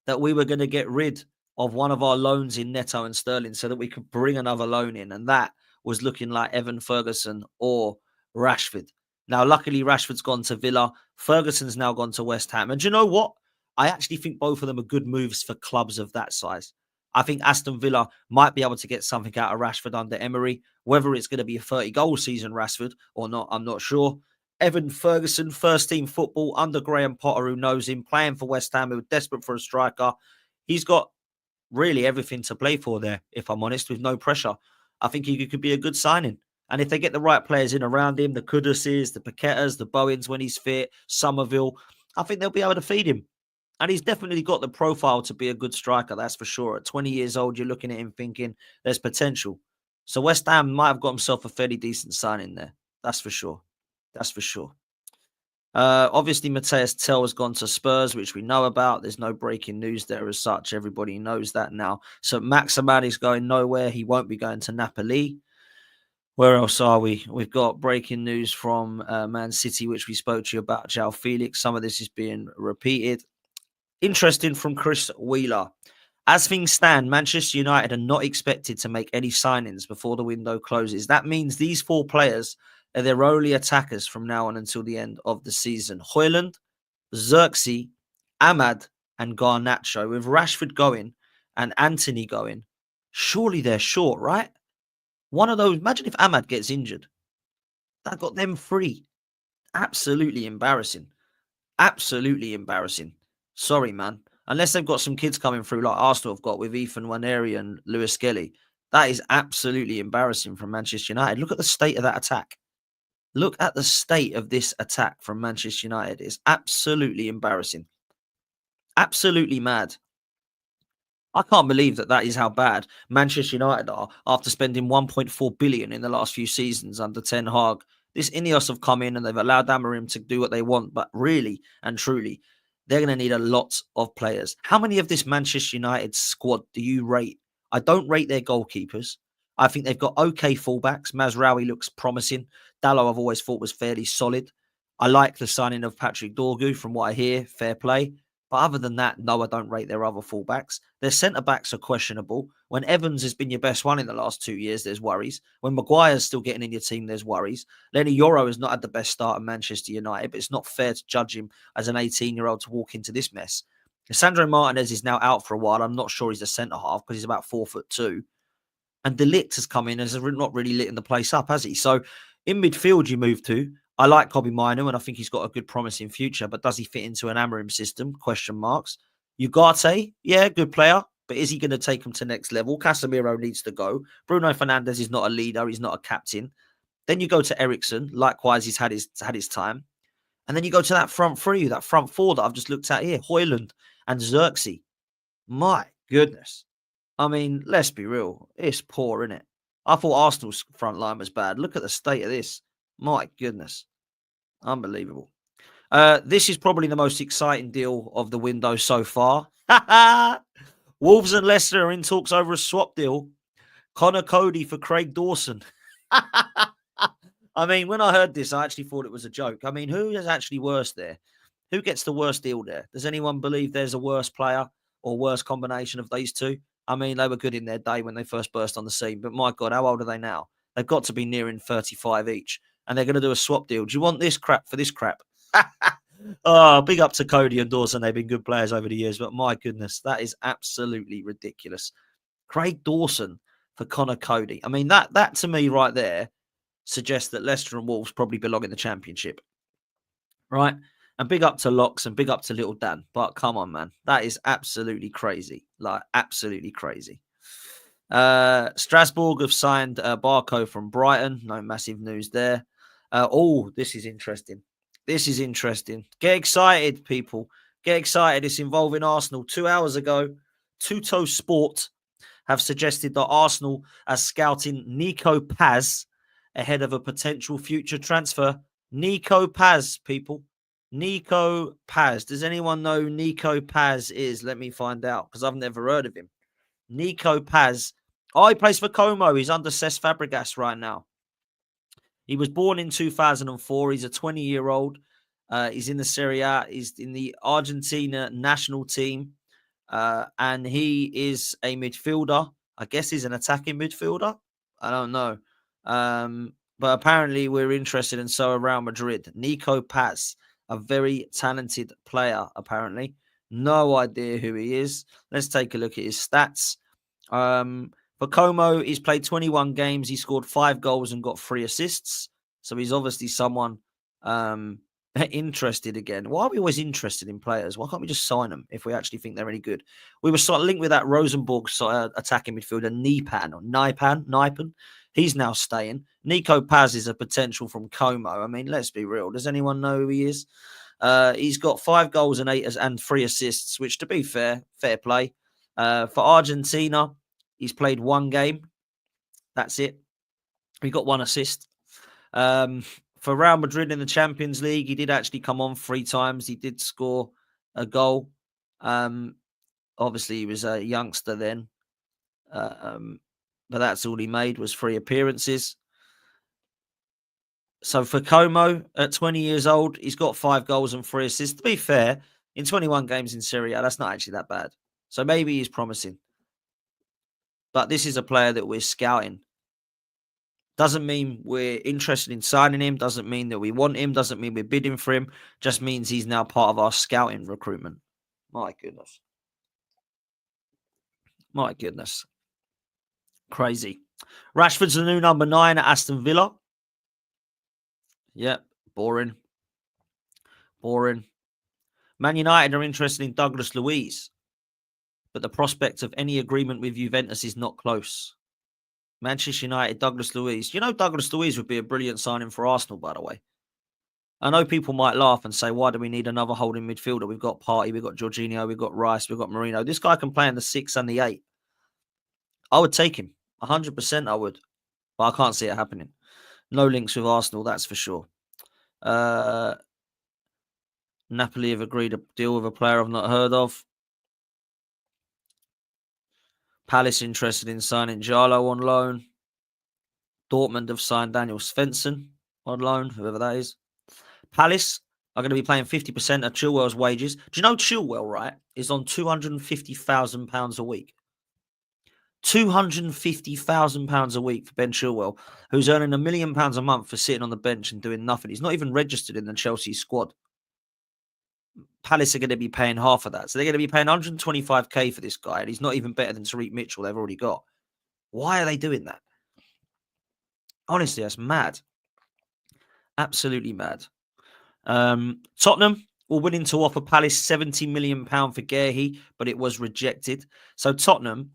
that we were going to get rid of one of our loans in Neto and Sterling so that we could bring another loan in. And that was looking like Evan Ferguson or Rashford. Now, luckily, Rashford's gone to Villa. Ferguson's now gone to West Ham. And do you know what? I actually think both of them are good moves for clubs of that size. I think Aston Villa might be able to get something out of Rashford under Emery. Whether it's going to be a 30-goal season, Rashford, or not, I'm not sure. Evan Ferguson, first-team football under Graham Potter, who knows him, playing for West Ham, who are desperate for a striker. He's got really everything to play for there, if I'm honest, with no pressure. I think he could be a good signing. And if they get the right players in around him, the Kuduses, the Paquetas, the Bowens when he's fit, Somerville, I think they'll be able to feed him. And he's definitely got the profile to be a good striker, that's for sure. At 20 years old, you're looking at him thinking there's potential. So West Ham might have got himself a fairly decent signing there. That's for sure. Obviously, Matthias Tel has gone to Spurs, which we know about. There's no breaking news there as such. Everybody knows that now. So Maximan is going nowhere. He won't be going to Napoli. Where else are we? We've got breaking news from Man City, which we spoke to you about, João Felix. Some of this is being repeated. Interesting from Chris Wheeler. As things stand, Manchester United are not expected to make any signings before the window closes. That means these four players are their only attackers from now on until the end of the season. Højlund, Xerxes, Ahmad, and Garnacho. With Rashford going and Anthony going, surely they're short, right? One of those, imagine if Ahmad gets injured. That got them free. Absolutely embarrassing. Sorry, man. Unless they've got some kids coming through like Arsenal have got with Ethan Nwaneri and Lewis Skelly. That is absolutely embarrassing from Manchester United. Look at the state of that attack. Look at the state of this attack from Manchester United. It's absolutely embarrassing. Absolutely mad. I can't believe that is how bad Manchester United are after spending 1.4 billion in the last few seasons under Ten Hag. This Ineos have come in and they've allowed Amorim to do what they want, but really and truly, they're going to need a lot of players. How many of this Manchester United squad do you rate? I don't rate their goalkeepers. I think they've got okay fullbacks. Mazraoui looks promising. Dalot I've always thought was fairly solid. I like the signing of Patrick Dorgu from what I hear. Fair play. But other than that, no, I don't rate their other fullbacks. Their centre-backs are questionable. When Evans has been your best one in the last 2 years, there's worries. When Maguire's still getting in your team, there's worries. Lenny Yoro has not had the best start at Manchester United, but it's not fair to judge him as an 18-year-old to walk into this mess. Sandro Martinez is now out for a while. I'm not sure he's a centre-half because he's about 4'2". And De Ligt has come in and has not really lit the place up, has he? So in midfield, you move to. I like Kobbie Mainoo, and I think he's got a good promising future. But does he fit into an Amorim system? Question marks. Ugarte, yeah, good player. But is he going to take him to next level? Casemiro needs to go. Bruno Fernandes is not a leader. He's not a captain. Then you go to Eriksen. Likewise, he's had his time. And then you go to that front three, that front four that I've just looked at here. Højlund and Xerxes. My goodness. I mean, let's be real. It's poor, isn't it? I thought Arsenal's front line was bad. Look at the state of this. My goodness. Unbelievable. This is probably the most exciting deal of the window so far. Wolves and Leicester are in talks over a swap deal. Connor Cody for Craig Dawson. I mean, when I heard this, I actually thought it was a joke. I mean, who is actually worse there? Who gets the worst deal there? Does anyone believe there's a worse player or worse combination of these two? I mean, they were good in their day when they first burst on the scene, but my God, how old are they now? They've got to be nearing 35 each, and they're going to do a swap deal. Do you want this crap for this crap? Oh, big up to Cody and Dawson. They've been good players over the years, but my goodness, that is absolutely ridiculous. Craig Dawson for Connor Cody. I mean, that to me right there suggests that Leicester and Wolves probably belong in the Championship, right? And big up to Locks and big up to Little Dan. But come on, man. That is absolutely crazy. Like, absolutely crazy. Strasbourg have signed Barco from Brighton. No massive news there. This is interesting. This is interesting. Get excited, people. Get excited. It's involving Arsenal. 2 hours ago, Tuto Sport have suggested that Arsenal are scouting Nico Paz ahead of a potential future transfer. Nico Paz, people. Nico Paz. Does anyone know who Nico Paz is? Let me find out, because I've never heard of him. Nico Paz. Oh, he plays for Como. He's under Cesc Fabregas right now. He was born in 2004. He's a 20-year-old. He's in the Serie A. He's in the Argentina national team. And he is a midfielder. I guess he's an attacking midfielder. I don't know. But apparently we're interested in so are Real Madrid. Nico Paz. A very talented player, apparently. No idea who he is. Let's take a look at his stats. For Como, he's played 21 games. He scored 5 goals and got 3 assists. So he's obviously someone interested again. Why are we always interested in players? Why can't we just sign them if we actually think they're any good? We were sort of linked with that Rosenborg attacking midfielder, Nipan. He's now staying. Nico Paz is a potential from Como. I mean, let's be real. Does anyone know who he is? He's got 5 goals and 3 assists, which, to be fair play. For Argentina, he's played 1 game. That's it. He got 1 assist. For Real Madrid in the Champions League, he did actually come on 3 times. He did score a goal. Obviously, he was a youngster then. But that's all he made was 3 appearances. So for Como, at 20 years old, he's got 5 goals and 3 assists. To be fair, in 21 games in Serie A, that's not actually that bad. So maybe he's promising. But this is a player that we're scouting. Doesn't mean we're interested in signing him. Doesn't mean that we want him. Doesn't mean we're bidding for him. Just means he's now part of our scouting recruitment. My goodness. My goodness. Crazy. Rashford's the new number 9 at Aston Villa. Yep. Boring. Man United are interested in Douglas Luiz, but the prospect of any agreement with Juventus is not close. Manchester United, Douglas Luiz. You know, Douglas Luiz would be a brilliant signing for Arsenal, by the way. I know people might laugh and say, why do we need another holding midfielder? We've got Partey, we've got Jorginho, we've got Rice, we've got Marino. This guy can play in the 6 and the 8. I would take him. 100% I would. But I can't see it happening. No links with Arsenal, that's for sure. Napoli have agreed a deal with a player I've not heard of. Palace interested in signing Jallo on loan. Dortmund have signed Daniel Svensson on loan, whoever that is. Palace are going to be paying 50% of Chilwell's wages. Do you know Chilwell, right, is on £250,000 a week? £250,000 a week for Ben Chilwell, who's earning £1 million a month for sitting on the bench and doing nothing. He's not even registered in the Chelsea squad. Palace are going to be paying half of that. So they're going to be paying 125k for this guy, and he's not even better than Tariq Mitchell they've already got. Why are they doing that? Honestly, that's mad. Absolutely mad. Tottenham were willing to offer Palace £70 million for Guehi, but it was rejected. So Tottenham,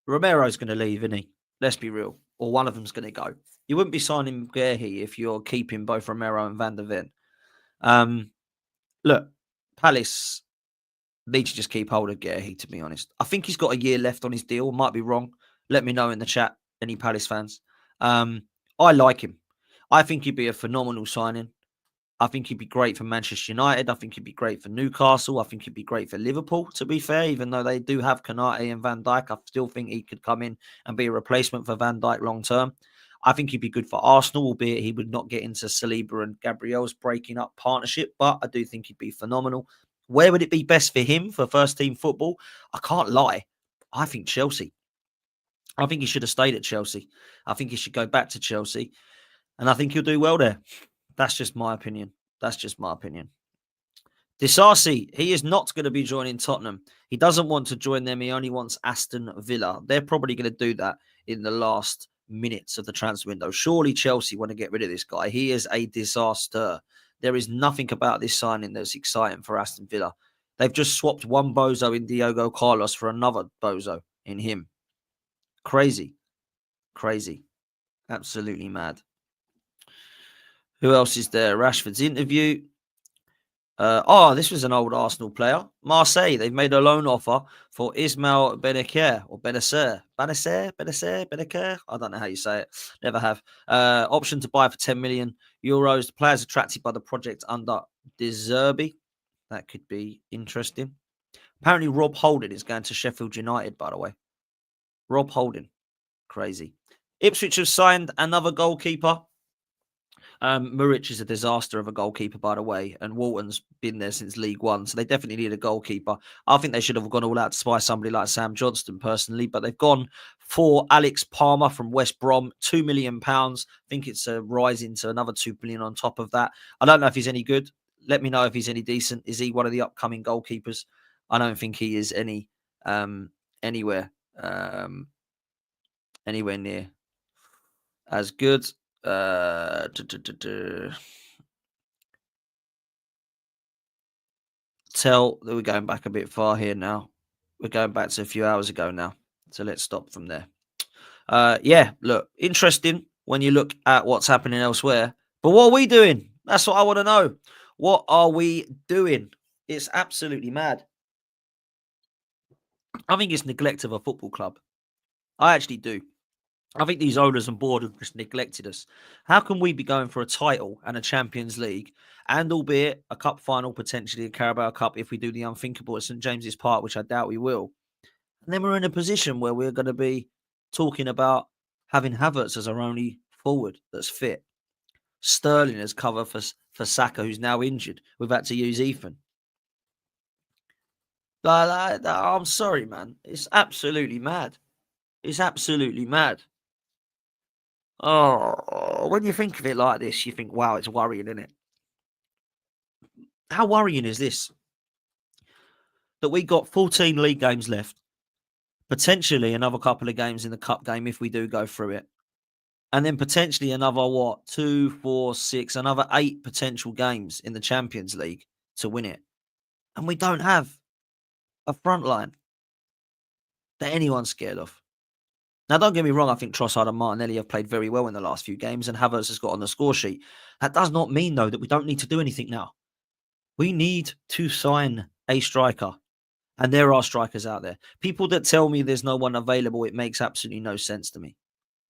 Romero's going to leave, isn't he? Let's be real. Or one of them's going to go. You wouldn't be signing Guehi if you're keeping both Romero and Van der Ven. Look, Palace need to just keep hold of Guehi, to be honest. I think he's got a year left on his deal. Might be wrong. Let me know in the chat, any Palace fans. I like him. I think he'd be a phenomenal signing. I think he'd be great for Manchester United. I think he'd be great for Newcastle. I think he'd be great for Liverpool, to be fair, even though they do have Konate and Van Dijk. I still think he could come in and be a replacement for Van Dijk long term. I think he'd be good for Arsenal, albeit he would not get into Saliba and Gabriel's breaking up partnership, but I do think he'd be phenomenal. Where would it be best for him for first team football? I can't lie. I think Chelsea. I think he should have stayed at Chelsea. I think he should go back to Chelsea. And I think he'll do well there. That's just my opinion. Disasi, he is not going to be joining Tottenham. He doesn't want to join them. He only wants Aston Villa. They're probably going to do that in the last minutes of the transfer window. Surely Chelsea want to get rid of this guy. He is a disaster. There is nothing about this signing that's exciting for Aston Villa. They've just swapped one bozo in Diogo Carlos for another bozo in him. Crazy. Absolutely mad. Who else is there? Rashford's interview. This was an old Arsenal player. Marseille, they've made a loan offer for Ismail Benacer or Benacer. Benacer. I don't know how you say it. Never have. Option to buy for 10 million euros. The player's attracted by the project under De Zerbi. That could be interesting. Apparently, Rob Holding is going to Sheffield United, by the way. Rob Holding. Crazy. Ipswich have signed another goalkeeper. Muric is a disaster of a goalkeeper, by the way, and Walton's been there since League One, so they definitely need a goalkeeper. I think they should have gone all out to spy somebody like Sam Johnston, personally, but they've gone for Alex Palmer from West Brom, £2 million. I think it's a rising to another $2 million on top of that. I don't know if he's any good. Let me know if he's any decent. Is he one of the upcoming goalkeepers? I don't think he is anywhere near as good. Tell that we're going back a bit far here now. We're going back to a few hours ago now. So let's stop from there. Look, interesting when you look at what's happening elsewhere. But what are we doing? That's what I want to know. What are we doing? It's absolutely mad. I think it's neglect of a football club. I actually do. I think these owners and board have just neglected us. How can we be going for a title and a Champions League and albeit a cup final, potentially a Carabao Cup if we do the unthinkable at St James's Park, which I doubt we will. And then we're in a position where we're going to be talking about having Havertz as our only forward that's fit. Sterling as cover for Saka, who's now injured. We've had to use Ethan. I'm sorry, man. It's absolutely mad. Oh, when you think of it like this, you think, wow, it's worrying, isn't it? How worrying is this? That we got 14 league games left, potentially another couple of games in the cup game if we do go through it, and then potentially another, 2, 4, 6, another 8 potential games in the Champions League to win it. And we don't have a front line that anyone's scared of. Now, don't get me wrong, I think Trossard and Martinelli have played very well in the last few games, and Havertz has got on the score sheet. That does not mean, though, that we don't need to do anything now. We need to sign a striker, and there are strikers out there. People that tell me there's no one available, it makes absolutely no sense to me.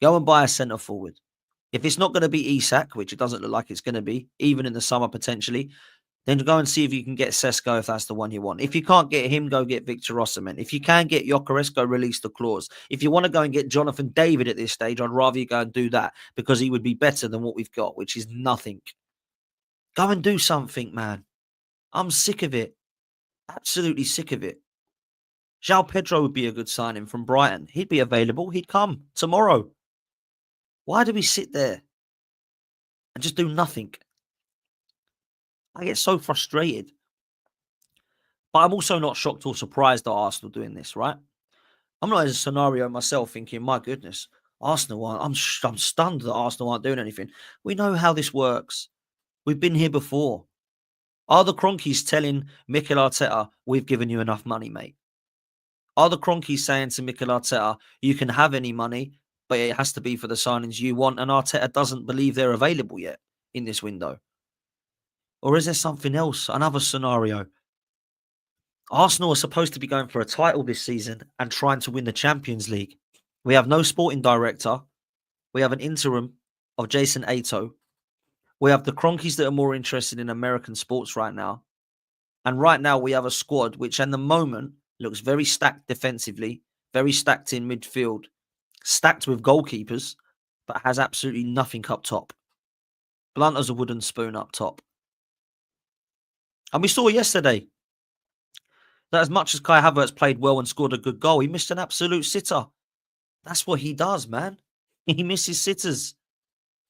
Go and buy a centre forward. If it's not going to be Isak, which it doesn't look like it's going to be, even in the summer potentially, then go and see if you can get Sesko if that's the one you want. If you can't get him, go get Victor Osimhen. If you can get Gyökeres, go release the clause. If you want to go and get Jonathan David at this stage, I'd rather you go and do that because he would be better than what we've got, which is nothing. Go and do something, man. I'm sick of it. Absolutely sick of it. João Pedro would be a good signing from Brighton. He'd be available. He'd come tomorrow. Why do we sit there and just do nothing? I get so frustrated. But I'm also not shocked or surprised at Arsenal doing this, right? I'm not in a scenario myself thinking, my goodness, Arsenal aren't, I'm stunned that Arsenal aren't doing anything. We know how this works. We've been here before. Are the Cronkies telling Mikel Arteta, we've given you enough money, mate? Are the Cronkies saying to Mikel Arteta, you can have any money, but it has to be for the signings you want, and Arteta doesn't believe they're available yet in this window? Or is there something else, another scenario? Arsenal are supposed to be going for a title this season and trying to win the Champions League. We have no sporting director. We have an interim of Jason Aito. We have the Cronkies that are more interested in American sports right now. And right now we have a squad which at the moment looks very stacked defensively, very stacked in midfield, stacked with goalkeepers, but has absolutely nothing up top. Blunt as a wooden spoon up top. And we saw yesterday that as much as Kai Havertz played well and scored a good goal, he missed an absolute sitter. That's what he does, man. He misses sitters.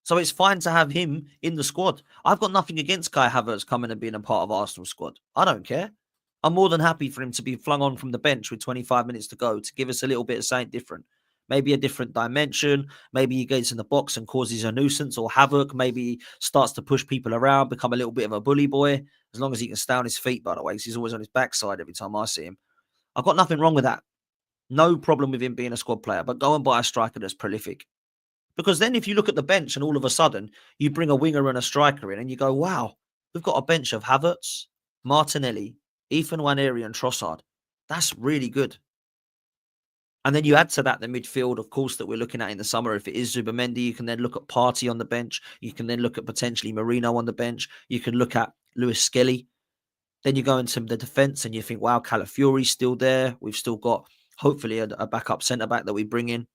So it's fine to have him in the squad. I've got nothing against Kai Havertz coming and being a part of Arsenal's squad. I don't care. I'm more than happy for him to be flung on from the bench with 25 minutes to go to give us a little bit of something different. Maybe a different dimension. Maybe he gets in the box and causes a nuisance or havoc. Maybe he starts to push people around, become a little bit of a bully boy. As long as he can stay on his feet, by the way, because he's always on his backside every time I see him. I've got nothing wrong with that. No problem with him being a squad player, but go and buy a striker that's prolific. Because then if you look at the bench and all of a sudden you bring a winger and a striker in and you go, wow, we've got a bench of Havertz, Martinelli, Ethan Nwaneri and Trossard. That's really good. And then you add to that the midfield, of course, that we're looking at in the summer. If it is Zubimendi, you can then look at Partey on the bench. You can then look at potentially Marino on the bench. You can look at Lewis Skelly. Then you go into the defence and you think, wow, Calafiori's still there. We've still got, hopefully, a backup centre-back that we bring in.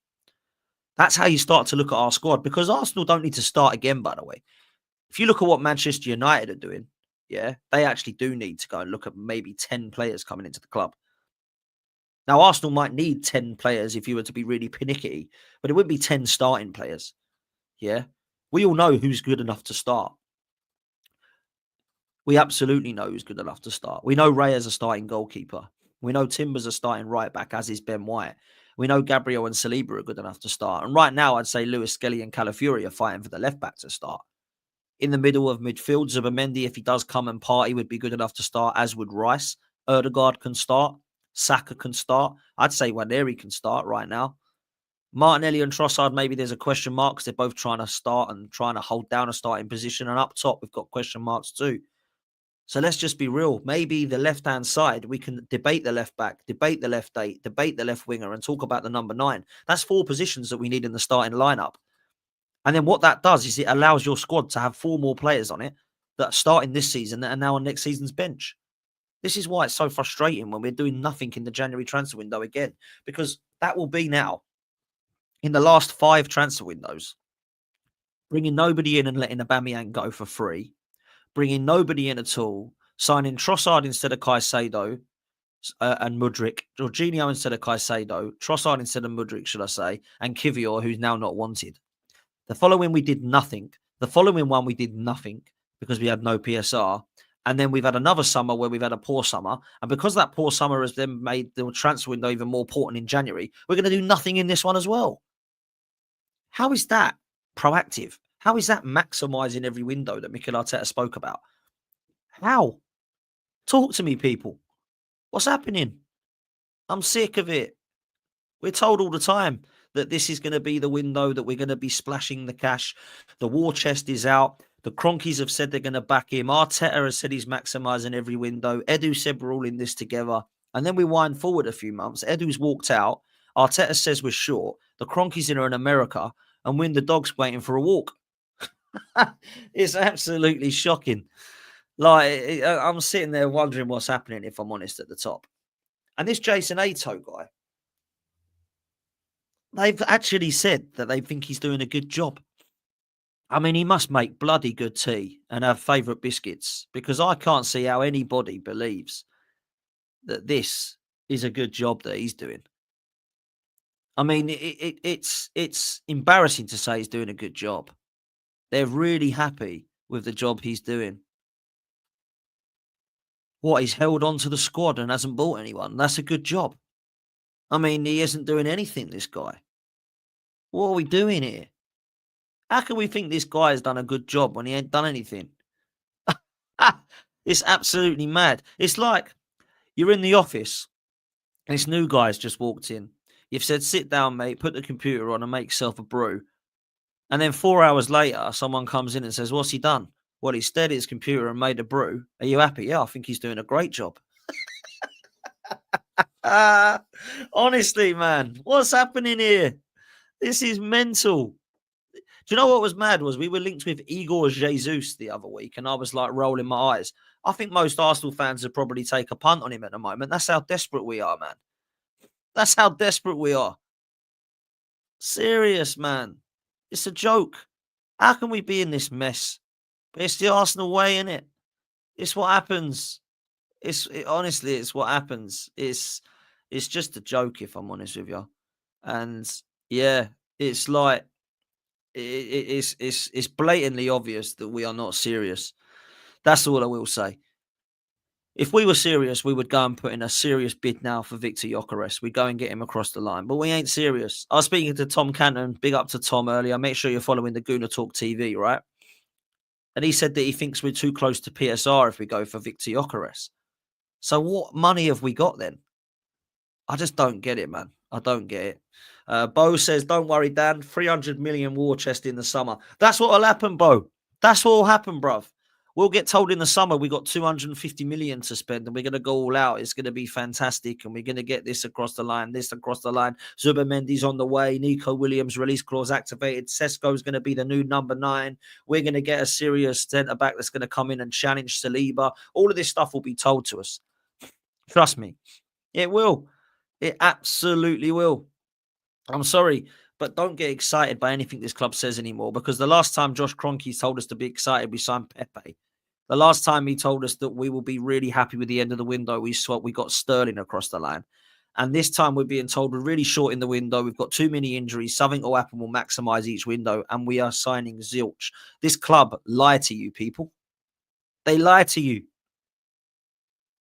That's how you start to look at our squad, because Arsenal don't need to start again, by the way. If you look at what Manchester United are doing, yeah, they actually do need to go and look at maybe 10 players coming into the club. Now, Arsenal might need 10 players if you were to be really panicky, but it wouldn't be 10 starting players. Yeah, we all know who's good enough to start. We absolutely know who's good enough to start. We know Reyes a starting goalkeeper. We know Timber's a starting right back, as is Ben White. We know Gabriel and Saliba are good enough to start. And right now, I'd say Lewis Skelly and Calafiori are fighting for the left back to start. In the middle of midfield, Zubimendi, if he does come and party, would be good enough to start, as would Rice. Erdegaard can start. Saka can start. I'd say Nwaneri can start right now. Martinelli and Trossard, maybe there's a question mark because they're both trying to start and trying to hold down a starting position. And up top, we've got question marks too. So let's just be real. Maybe the left-hand side, we can debate the left back, debate the left 8, debate the left winger, and talk about the number 9. That's 4 positions that we need in the starting lineup. And then what that does is it allows your squad to have 4 more players on it that are starting this season that are now on next season's bench. This is why it's so frustrating when we're doing nothing in the January transfer window again, because that will be now, in the last 5 transfer windows, bringing nobody in and letting Aubameyang go for free, bringing nobody in at all, signing Trossard instead of Caicedo and Mudryk, Jorginho instead of Caicedo, Trossard instead of Mudryk, should I say, and Kivior, who's now not wanted. The following we did nothing. The following one we did nothing because we had no PSR. And then we've had another summer where we've had a poor summer. And because that poor summer has then made the transfer window even more important in January, we're going to do nothing in this one as well. How is that proactive? How is that maximising every window that Mikel Arteta spoke about? How? Talk to me, people. What's happening? I'm sick of it. We're told all the time that this is going to be the window that we're going to be splashing the cash. The war chest is out. The Cronkies have said they're going to back him. Arteta has said he's maximising every window. Edu said we're all in this together. And then we wind forward a few months. Edu's walked out. Arteta says we're short. The Cronkies are in America. And we're the dogs waiting for a walk. It's absolutely shocking. Like, I'm sitting there wondering what's happening, if I'm honest, at the top. And this Jason Aito guy, they've actually said that they think he's doing a good job. I mean, he must make bloody good tea and have favourite biscuits, because I can't see how anybody believes that this is a good job that he's doing. I mean, it's embarrassing to say he's doing a good job. They're really happy with the job he's doing. What, he's held on to the squad and hasn't bought anyone? That's a good job. I mean, he isn't doing anything, this guy. What are we doing here? How can we think this guy has done a good job when he ain't done anything? It's absolutely mad. It's like you're in the office and this new guy's just walked in. You've said, sit down, mate, put the computer on and make yourself a brew. And then 4 hours later, someone comes in and says, what's he done? Well, he stared at his computer and made a brew. Are you happy? Yeah, I think he's doing a great job. Honestly, man, what's happening here? This is mental. Do you know what was mad was we were linked with Igor Jesus the other week, and I was like rolling my eyes. I think most Arsenal fans would probably take a punt on him at the moment. That's how desperate we are, man. That's how desperate we are. Serious, man. It's a joke. How can we be in this mess? But it's the Arsenal way, innit? It's what happens. Honestly, it's what happens. It's just a joke, if I'm honest with you. And yeah, it's like it's blatantly obvious that we are not serious. That's all I will say. If we were serious, we would go and put in a serious bid now for Victor Gyökeres. We'd go and get him across the line. But we ain't serious. I was speaking to Tom Canton, big up to Tom earlier. Make sure you're following the Gooner Talk TV, right? And he said that he thinks we're too close to PSR if we go for Victor Gyökeres. So what money have we got then? I just don't get it, man. I don't get it. Bo says, don't worry, Dan. 300 million war chest in the summer. That's what will happen, Bo. That's what will happen, bruv. We'll get told in the summer we got 250 million to spend and we're going to go all out. It's going to be fantastic and we're going to get this across the line, this across the line. Zubimendi's on the way. Nico Williams release clause activated. Sesko's going to be the new number 9. We're going to get a serious centre-back that's going to come in and challenge Saliba. All of this stuff will be told to us. Trust me. It will. It absolutely will. I'm sorry, but don't get excited by anything this club says anymore, because the last time Josh Kroenke told us to be excited, we signed Pepe. The last time he told us that we will be really happy with the end of the window, we got Sterling across the line. And this time we're being told we're really short in the window. We've got too many injuries. Something will happen will maximise each window. And we are signing zilch. This club lie to you, people. They lie to you.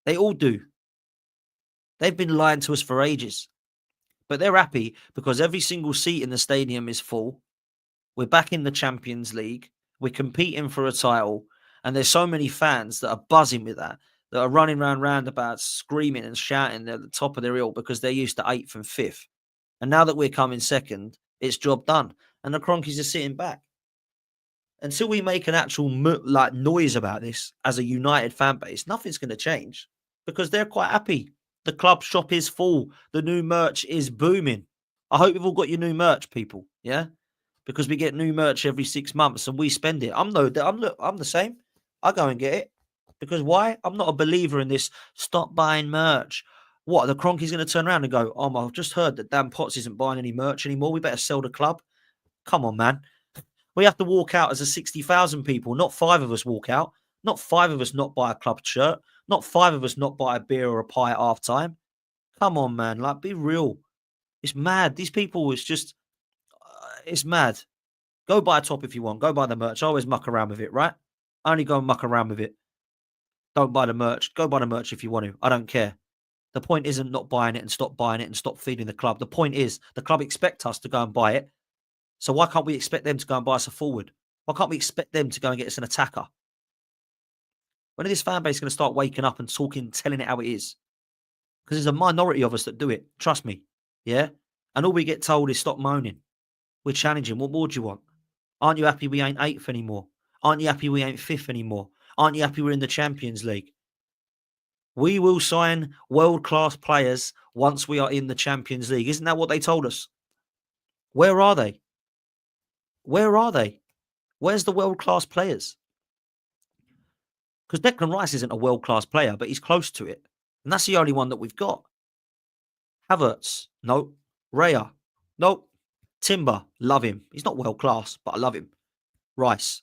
They all do. They've been lying to us for ages. But they're happy because every single seat in the stadium is full. We're back in the Champions League. We're competing for a title. And there's so many fans that are buzzing with that are running around roundabouts, screaming and shouting at the top of their hill because they're used to 8th and 5th. And now that we're coming second, it's job done. And the Cronkies are sitting back. Until we make an actual noise about this as a united fan base, nothing's going to change because they're quite happy. The club shop is full. The new merch is booming. I hope you've all got your new merch, people. Yeah, because we get new merch every 6 months and we spend it. I'm the same. I go and get it because why? I'm not a believer in this. Stop buying merch. What? The Cronky's going to turn around and go, "Oh, I've just heard that Dan Potts isn't buying any merch anymore. We better sell the club." Come on, man. We have to walk out as a 60,000 people. Not 5 of us walk out. Not 5 of us not buy a club shirt. Not 5 of us not buy a beer or a pie at half time. Come on, man. Like, be real. It's mad. These people, it's just, it's mad. Go buy a top if you want. Go buy the merch. I always muck around with it, right? I only go and muck around with it. Don't buy the merch. Go buy the merch if you want to. I don't care. The point isn't not buying it and stop buying it and stop feeding the club. The point is the club expect us to go and buy it. So why can't we expect them to go and buy us a forward? Why can't we expect them to go and get us an attacker? When is this fan base going to start waking up and talking, telling it how it is? Because there's a minority of us that do it. Trust me. Yeah? And all we get told is stop moaning. We're challenging. What more do you want? Aren't you happy we ain't 8th anymore? Aren't you happy we ain't 5th anymore? Aren't you happy we're in the Champions League? We will sign world-class players once we are in the Champions League. Isn't that what they told us? Where are they? Where are they? Where's the world-class players? Because Declan Rice isn't a world-class player, but he's close to it. And that's the only one that we've got. Havertz, no. Raya, no. Timber, love him. He's not world-class, but I love him. Rice.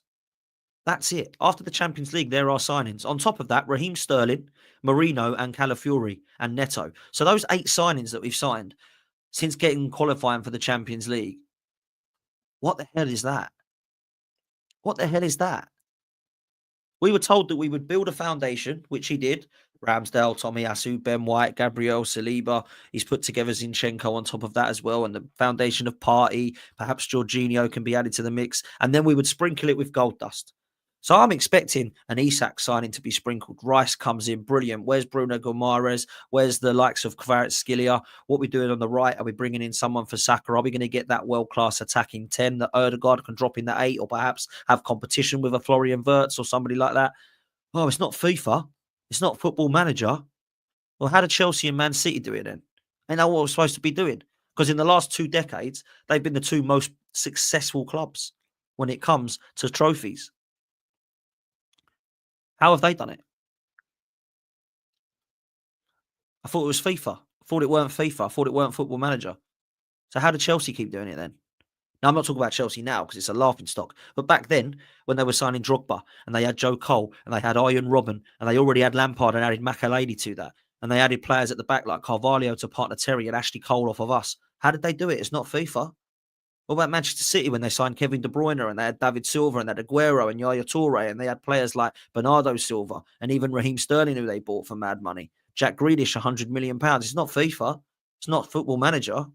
That's it. After the Champions League, there are signings. On top of that, Raheem Sterling, Marino, and Calafiori and Neto. So those 8 signings that we've signed since getting qualifying for the Champions League, what the hell is that? What the hell is that? We were told that we would build a foundation, which he did. Ramsdale, Tomiyasu, Ben White, Gabriel, Saliba. He's put together Zinchenko on top of that as well. And the foundation of Partey, perhaps Jorginho can be added to the mix. And then we would sprinkle it with gold dust. So I'm expecting an Isak signing to be sprinkled. Rice comes in, brilliant. Where's Bruno Gomares? Where's the likes of Kvaratskhelia? What are we doing on the right? Are we bringing in someone for Saka? Are we going to get that world-class attacking 10 that Odegaard can drop in the 8 or perhaps have competition with a Florian Wirtz or somebody like that? Oh, it's not FIFA. It's not Football Manager. Well, how did Chelsea and Man City do it then? Ain't that what we're supposed to be doing? Because in the last 2 decades, they've been the 2 most successful clubs when it comes to trophies. How have they done it? I thought it was FIFA. I thought it weren't FIFA. I thought it weren't Football Manager. So how did Chelsea keep doing it then? Now, I'm not talking about Chelsea now because it's a laughing stock. But back then, when they were signing Drogba and they had Joe Cole and they had Arjen Robben and they already had Lampard and added Makelele to that and they added players at the back like Carvalho to partner Terry and Ashley Cole off of us. How did they do it? It's not FIFA. What about Manchester City when they signed Kevin De Bruyne and they had David Silva and they had Aguero and Yaya Toure and they had players like Bernardo Silva and even Raheem Sterling who they bought for mad money. Jack Grealish, £100 million. It's not FIFA. It's not Football Manager.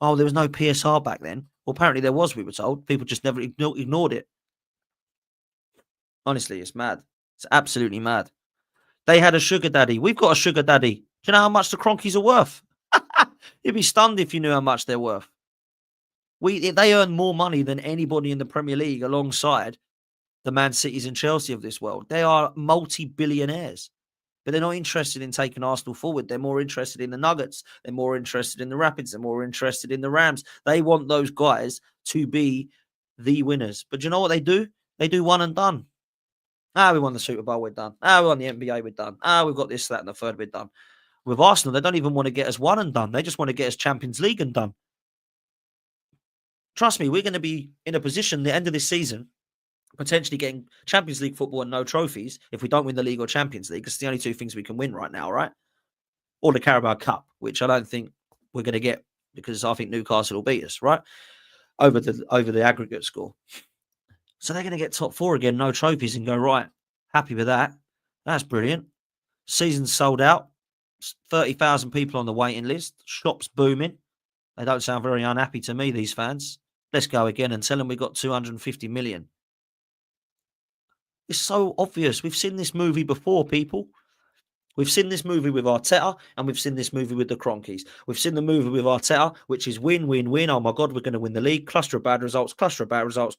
Oh, there was no PSR back then. Well, apparently there was, we were told. People just never ignored it. Honestly, it's mad. It's absolutely mad. They had a sugar daddy. We've got a sugar daddy. Do you know how much the Cronkies are worth? You'd be stunned if you knew how much they're worth. They earn more money than anybody in the Premier League alongside the Man Cities and Chelsea of this world. They are multi-billionaires. But they're not interested in taking Arsenal forward. They're more interested in the Nuggets. They're more interested in the Rapids. They're more interested in the Rams. They want those guys to be the winners. But do you know what they do? They do one and done. We won the Super Bowl, we're done. We won the NBA, we're done. We've got this, that, and the third, we're done. With Arsenal, they don't even want to get us one and done. They just want to get us Champions League and done. Trust me, we're going to be in a position at the end of this season potentially getting Champions League football and no trophies if we don't win the League or Champions League. It's the only 2 things we can win right now, right? Or the Carabao Cup, which I don't think we're going to get because I think Newcastle will beat us, right? Over the aggregate score. So they're going to get top 4 again, no trophies, and go, right, happy with that. That's brilliant. Season's sold out. 30,000 people on the waiting list. Shops booming. They don't sound very unhappy to me, these fans. Let's go again and tell them we got 250 million. It's so obvious. We've seen this movie before, people. We've seen this movie with Arteta and we've seen this movie with the Cronkies. We've seen the movie with Arteta, which is win, win, win. Oh my God, we're going to win the league. Cluster of bad results, go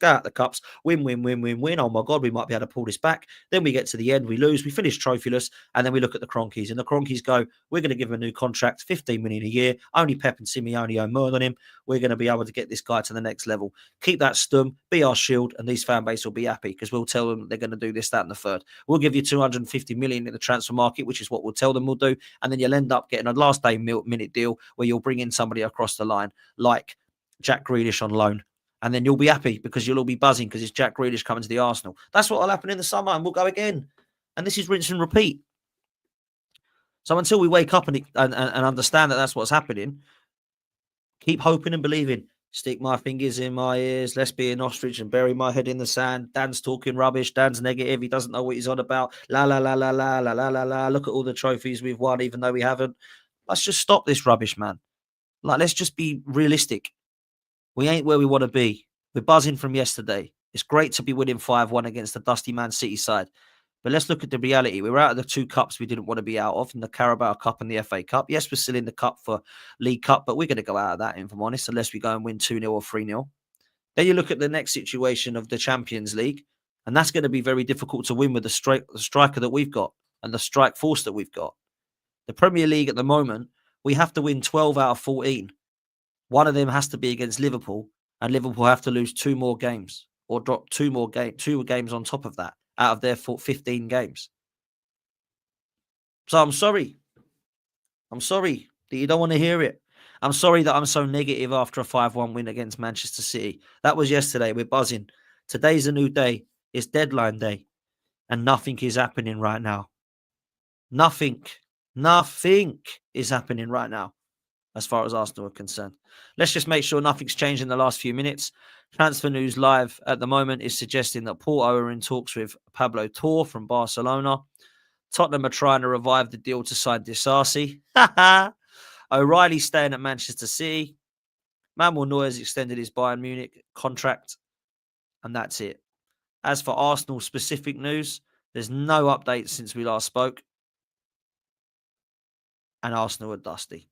out the cups. Win, win, win, win, win. Oh my God, we might be able to pull this back. Then we get to the end, we lose, we finish trophyless, and then we look at the Cronkies. And the Cronkies go, we're going to give him a new contract, 15 million a year. Only Pep and Simeone own more than him. We're going to be able to get this guy to the next level. Keep that stum, be our shield, and these fan base will be happy because we'll tell them they're going to do this, that, and the third. We'll give you 250 million in the transfer market, which is what we'll tell them we'll do. And then you'll end up getting a last day minute deal where you'll bring in somebody across the line like Jack Grealish on loan. And then you'll be happy because you'll all be buzzing because it's Jack Grealish coming to the Arsenal. That's what will happen in the summer and we'll go again. And this is rinse and repeat. So until we wake up and understand that that's what's happening, keep hoping and believing. Stick my fingers in my ears. Let's be an ostrich and bury my head in the sand. Dan's talking rubbish. Dan's negative. He doesn't know what he's on about. La, la, la, la, la, la, la, la, la. Look at all the trophies we've won, even though we haven't. Let's just stop this rubbish, man. Let's just be realistic. We ain't where we want to be. We're buzzing from yesterday. It's great to be winning 5-1 against the dusty Man City side. But let's look at the reality. We were out of the 2 cups we didn't want to be out of, in the Carabao Cup and the FA Cup. Yes, we're still in the cup for League Cup, but we're going to go out of that, if I'm honest, unless we go and win 2-0 or 3-0. Then you look at the next situation of the Champions League, and that's going to be very difficult to win with the striker that we've got and the strike force that we've got. The Premier League at the moment, we have to win 12 out of 14. One of them has to be against Liverpool, and Liverpool have to lose 2 more games or drop 2 games on top of that out of their 15 games. So I'm sorry. I'm sorry that you don't want to hear it. I'm sorry that I'm so negative after a 5-1 win against Manchester City. That was yesterday. We're buzzing. Today's a new day. It's deadline day. And nothing is happening right now. Nothing is happening right now as far as Arsenal are concerned. Let's just make sure nothing's changed in the last few minutes. Transfer News Live at the moment is suggesting that Porto are in talks with Pablo Torre from Barcelona. Tottenham are trying to revive the deal to sign Disasi. O'Reilly's staying at Manchester City. Manuel Neuer's extended his Bayern Munich contract. And that's it. As for Arsenal specific news, there's no updates since we last spoke. And Arsenal are dusty.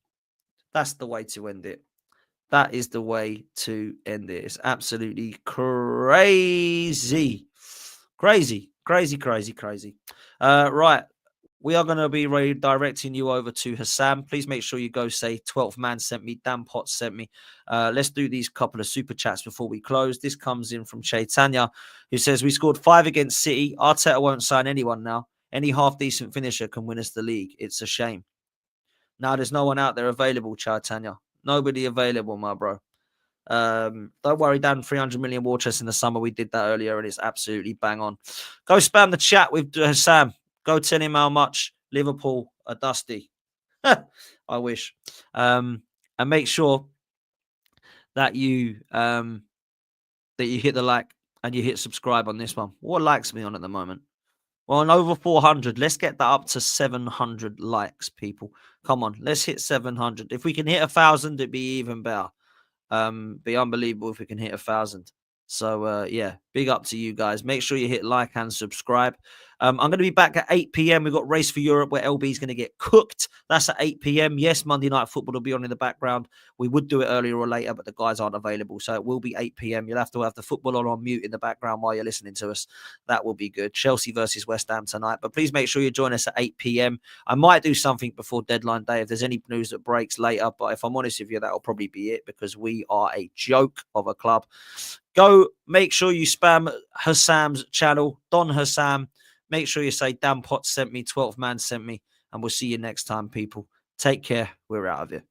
That's the way to end it. That is the way to end it. It's absolutely crazy. Crazy. Right. We are going to be redirecting you over to Hassam. Please make sure you go say 12th man sent me, Dan Potts sent me. Let's do these couple of super chats before we close. This comes in from Chaitanya, who says, we scored 5 against City. Arteta won't sign anyone now. Any half-decent finisher can win us the league. It's a shame. Now there's no one out there available, Chaitanya. Nobody available, my bro. Don't worry, Dan. 300 million war chests in the summer. We did that earlier, and it's absolutely bang on. Go spam the chat with Sam. Go tell him how much Liverpool are dusty. I wish. And make sure that you hit the like and you hit subscribe on this one. What likes me on at the moment? Well, on over 400. Let's get that up to 700 likes, people. Come on, let's hit 700. If we can hit 1,000, it'd be even better. Be unbelievable if we can hit 1,000. So, yeah, big up to you guys. Make sure you hit like and subscribe. I'm going to be back at 8 p.m. We've got Race for Europe where LB is going to get cooked. That's at 8 p.m. Yes, Monday Night Football will be on in the background. We would do it earlier or later, but the guys aren't available. So it will be 8 p.m. You'll have to have the football on mute in the background while you're listening to us. That will be good. Chelsea versus West Ham tonight. But please make sure you join us at 8 p.m. I might do something before deadline day if there's any news that breaks later. But if I'm honest with you, that'll probably be it because we are a joke of a club. Go make sure you spam Hassam's channel, Don Hassam. Make sure you say Dan Potts sent me, 12th man sent me, and we'll see you next time, people. Take care. We're out of here.